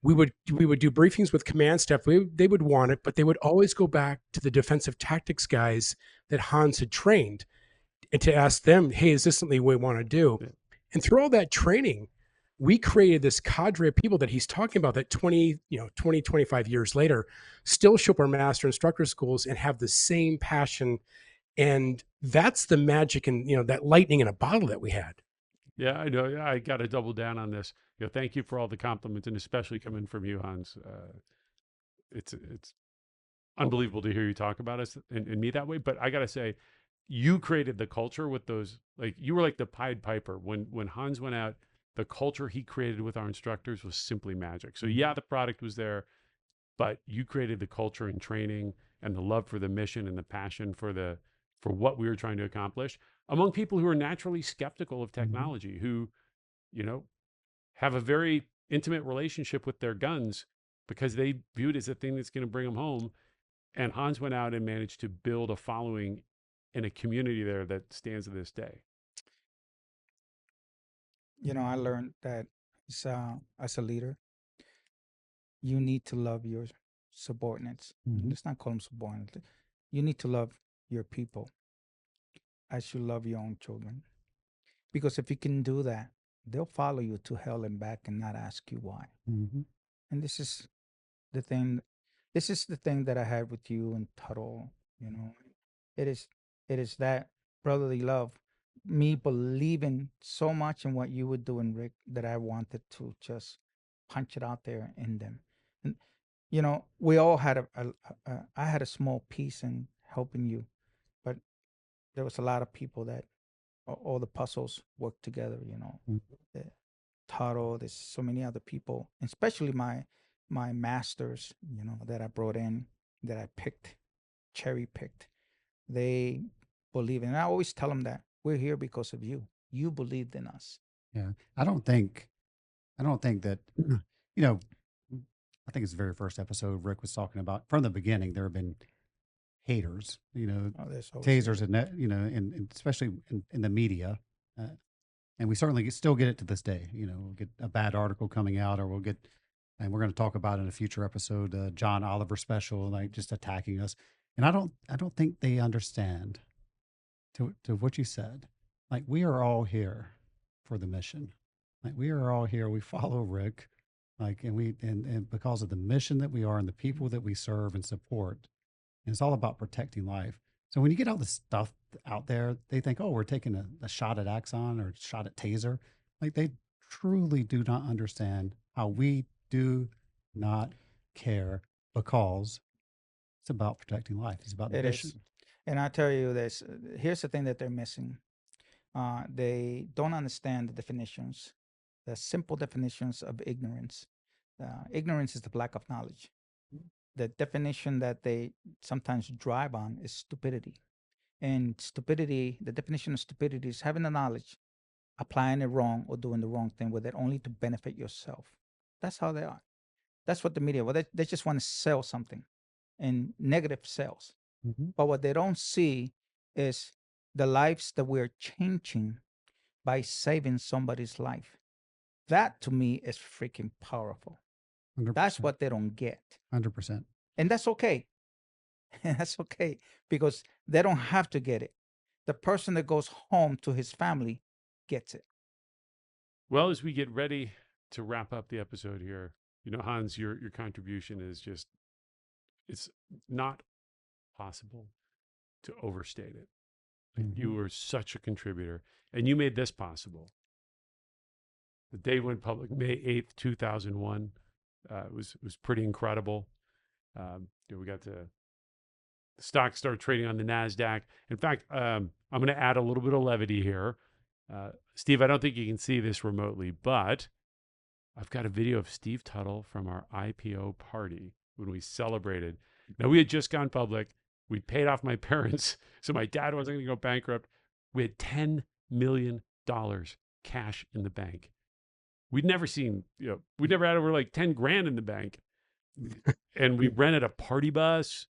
We would do briefings with command staff. They would want it, but they would always go back to the defensive tactics guys that Hans had trained and to ask them, hey, is this something we want to do? Yeah. And through all that training, we created this cadre of people that he's talking about that 20, 25 years later still show up our master instructor schools and have the same passion. And that's the magic and, that lightning in a bottle that we had. Yeah, I know. I got to double down on this. Thank you for all the compliments, and especially coming from you, Hans. It's unbelievable to hear you talk about us and me that way. But I got to say, you created the culture with those. Like, you were like the Pied Piper when Hans went out. The culture he created with our instructors was simply magic. So yeah, the product was there, but you created the culture and training and the love for the mission and the passion for what we were trying to accomplish among people who are naturally skeptical of technology, who, have a very intimate relationship with their guns because they view it as a thing that's going to bring them home. And Hans went out and managed to build a following in a community there that stands to this day. I learned that as a leader, you need to love your subordinates. Let's not call them subordinates. You need to love your people as you love your own children. Because if you can do that, they'll follow you to hell and back and not ask you why. And this is the thing. This is the thing that I had with you and Tuttle. It is that brotherly love, me believing so much in what you were doing, Rick, that I wanted to just punch it out there in them. And we all had I had a small piece in helping you, but there was a lot of people that all the puzzles work together. The Taro, there's so many other people, especially my masters, that I brought in, that I picked, cherry picked. They believe in, and I always tell them that we're here because of you. You believed in us. Yeah. I don't think that, I think it's the very first episode Rick was talking about from the beginning, there have been haters, Oh, there's always tasers and that, and especially in the media. And we certainly still get it to this day. We'll get a bad article coming out, or and we're going to talk about in a future episode, John Oliver special, like just attacking us. And I don't think they understand to what you said. Like, we are all here for the mission. Like, we are all here. We follow Rick, like, and because of the mission that we are and the people that we serve and support. And it's all about protecting life. So when you get all this stuff out there, they think, oh, we're taking a shot at Axon or a shot at TASER. Like, they truly do not understand how we do not care, because it's about protecting life. It's about the It mission. is. And I tell you this, here's the thing that they're missing. They don't understand the definitions, the simple definitions of ignorance. Ignorance is the lack of knowledge. The definition that they sometimes drive on is stupidity. And stupidity, the definition of stupidity is having the knowledge, applying it wrong, or doing the wrong thing with it only to benefit yourself. That's how they are. That's what the media, well, they just want to sell something, and negative sales. But what they don't see is the lives that we're changing by saving somebody's life. That to me is freaking powerful. 100%. That's what they don't get. 100%. And that's okay. That's okay, because they don't have to get it. The person that goes home to his family gets it. Well, as we get ready to wrap up the episode here, Hans, your contribution is just, it's not possible to overstate it. You were such a contributor, and you made this possible. The day went public, May 8th, 2001. It was pretty incredible. We got to the stock start trading on the NASDAQ. In fact, I'm going to add a little bit of levity here. Steve, I don't think you can see this remotely, but I've got a video of Steve Tuttle from our IPO party when we celebrated. Now, we had just gone public. We'd paid off my parents, so my dad wasn't going to go bankrupt. We had $10 million cash in the bank. We'd never seen, we'd never had over like 10 grand in the bank. And we rented a party bus.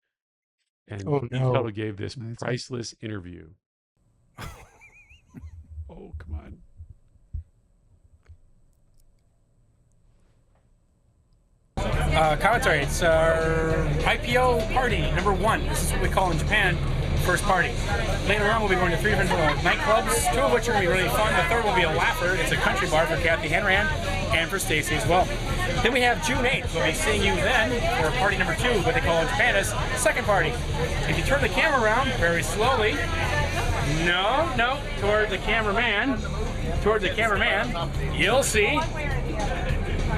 And Steve Tuttle gave this priceless interview. Oh, come on. Commentary. It's our IPO party number 1. This is what we call in Japan first party. Later on, we'll be going to 3 different nightclubs, 2 of which are going to be really fun. The third will be a Laugher. It's a country bar for Kathy Henran and for Stacy as well. Then we have June 8th. We'll be seeing you then for party number 2, what they call in Japan is second party. If you turn the camera around very slowly, toward the cameraman, you'll see.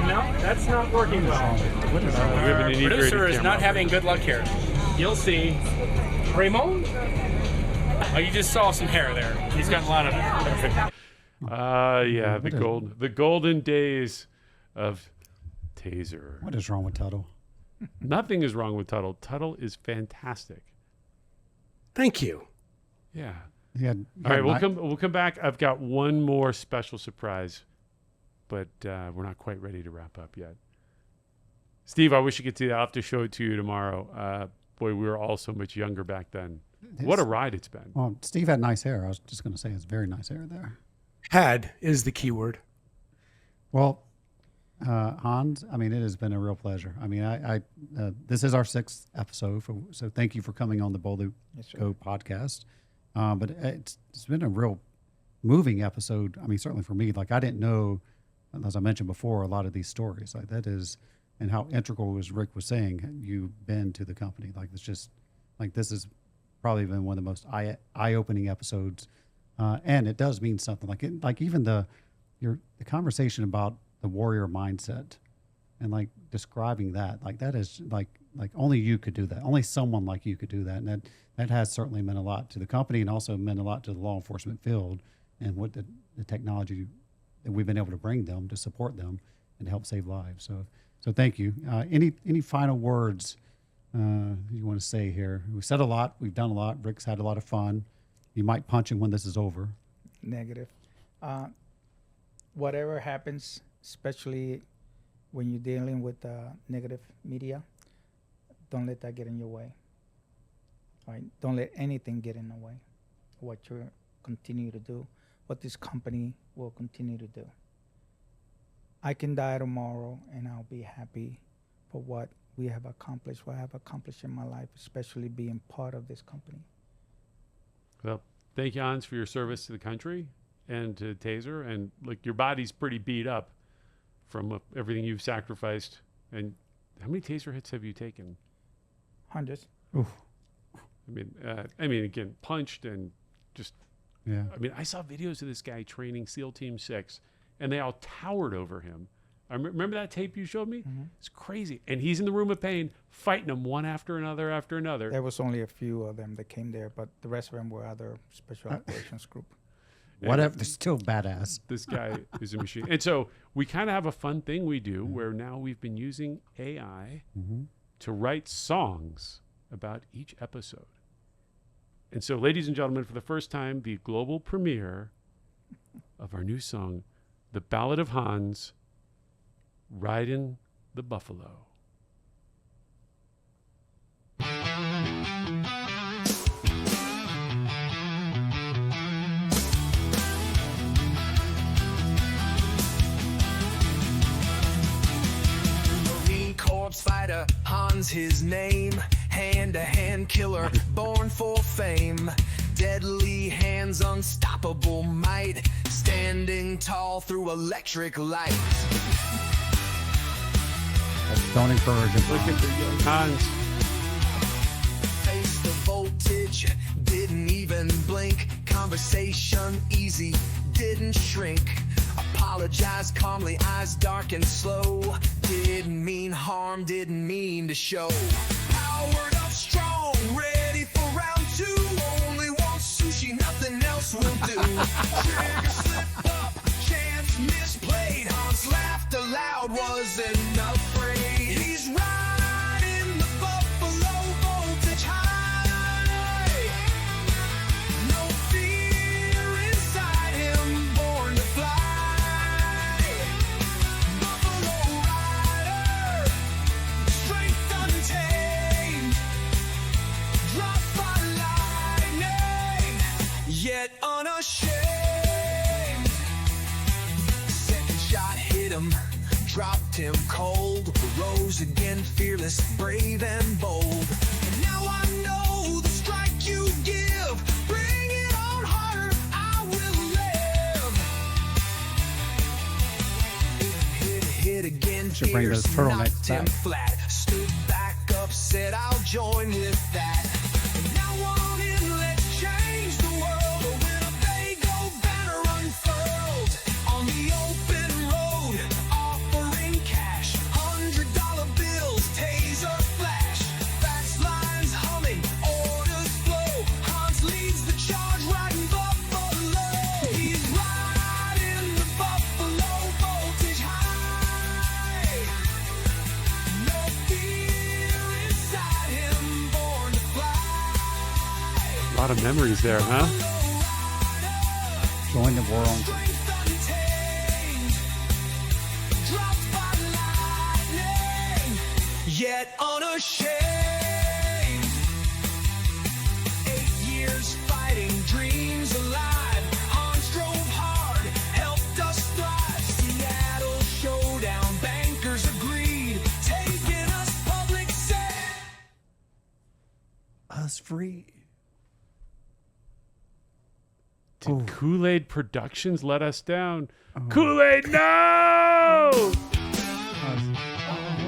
No, that's not working well. Our producer is not having good luck here. You'll see Raymond. Oh, you just saw some hair there. He's got a lot of it. Yeah, the golden days of Taser. What is wrong with Tuttle? Nothing is wrong with Tuttle. Tuttle is fantastic. Thank you. Yeah. All right, we'll come back. I've got one more special surprise, but we're not quite ready to wrap up yet. Steve, I wish you could see that. I'll have to show it to you tomorrow. Boy, we were all so much younger back then. What a ride it's been. Well, Steve had nice hair. I was just going to say it's very nice hair there. Had is the key word. Well, Hans, I mean, it has been a real pleasure. I mean, this is our 6th episode, so thank you for coming on the Boldly Go podcast. But it's been a real moving episode. I mean, certainly for me, like I didn't know, as I mentioned before, a lot of these stories like that is, and how integral, as Rick was saying, you've been to the company. Like it's just like, this has probably been one of the most eye-opening episodes. And it does mean something like even the conversation about the warrior mindset and like describing that, like that is like only you could do that. Only someone like you could do that. And that has certainly meant a lot to the company and also meant a lot to the law enforcement field and what the technology that we've been able to bring them to support them and help save lives. So thank you. Any final words you want to say here? We've said a lot. We've done a lot. Rick's had a lot of fun. You might punch him when this is over. Negative. Whatever happens, especially when you're dealing with negative media, don't let that get in your way. All right? Don't let anything get in the way of what you continue to do, what this company will continue to do. I can die tomorrow and I'll be happy for what we have accomplished, what I have accomplished in my life, especially being part of this company. Well, thank you, Hans, for your service to the country and to Taser. And like, your body's pretty beat up from everything you've sacrificed. And how many Taser hits have you taken? Hundreds. Oof. I mean, again, punched and just. Yeah. I mean, I saw videos of this guy training SEAL Team 6, and they all towered over him. I remember that tape you showed me? Mm-hmm. It's crazy. And he's in the room of pain, fighting them one after another. There was only a few of them that came there, but the rest of them were other special operations group. Whatever, they're still badass. This guy is a machine. And so we kind of have a fun thing we do where now we've been using AI to write songs about each episode. And so, ladies and gentlemen, for the first time, the global premiere of our new song, The Ballad of Hans, Riding the Buffalo. Marine Corps fighter, Hans his name. Hand-to-hand killer, born for fame. Deadly hands, unstoppable might. Standing tall through electric light. Don't encourage him. Look at the young Hans. Face the voltage, didn't even blink. Conversation easy, didn't shrink. Apologize calmly, eyes dark and slow. Didn't mean harm, didn't mean to show. Powered up strong, ready for round two. Only want sushi, nothing else will do. Trigger slip up, chance misplayed. Hans laughed aloud, wasn't afraid. He's riding the buffalo voltage high. No fear inside him, born to fly. Buffalo rider, strength untamed, dropped by lightning, yet unashamed. Second shot hit him, dropped him cold, rose again fearless, brave and bold. And now I know the strike you give, bring it on harder, I will live. Hit again, Should bring those fierce, turtlenecks knocked him back. flat, stood back up, said I'll join with that. And now on in, let's change the world. A Winnebago banner unfurled on the open road, offering cash, $100 bills, taser flash, fast lines humming, orders flow. Hans leads the charge, riding buffalo. He's riding the buffalo voltage high. No fear inside him, born to fly. A lot of memories there, huh? Join the war on. Strength untamed, dropped by lightning, yet unashamed. 8 years fighting, dreams alive. Hans drove hard, helped us thrive. Seattle showdown, bankers agreed, taking us public set. Us free. Did Kool-Aid Productions let us down? Oh. Kool-Aid, no! Hold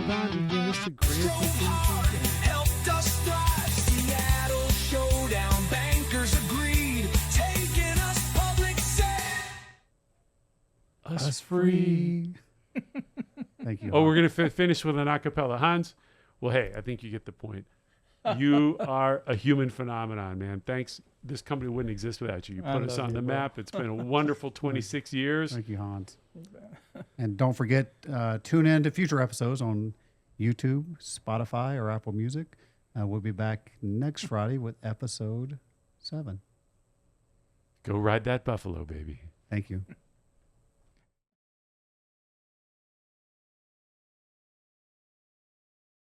on, you missed the greatest Hard, thing. helped us thrive. Seattle showdown, bankers agreed, taking us public set. Us free. Thank you. Oh, we're going to finish with an acapella. Hans, well, hey, I think you get the point. You are a human phenomenon, man. Thanks. This company wouldn't exist without you. You I put us love on you, the bro. map. It's been a wonderful 26 years. Thank you, Hans. And don't forget, tune in to future episodes on YouTube, Spotify, or Apple Music. We'll be back next Friday with episode 7. Go ride that buffalo, baby. Thank you.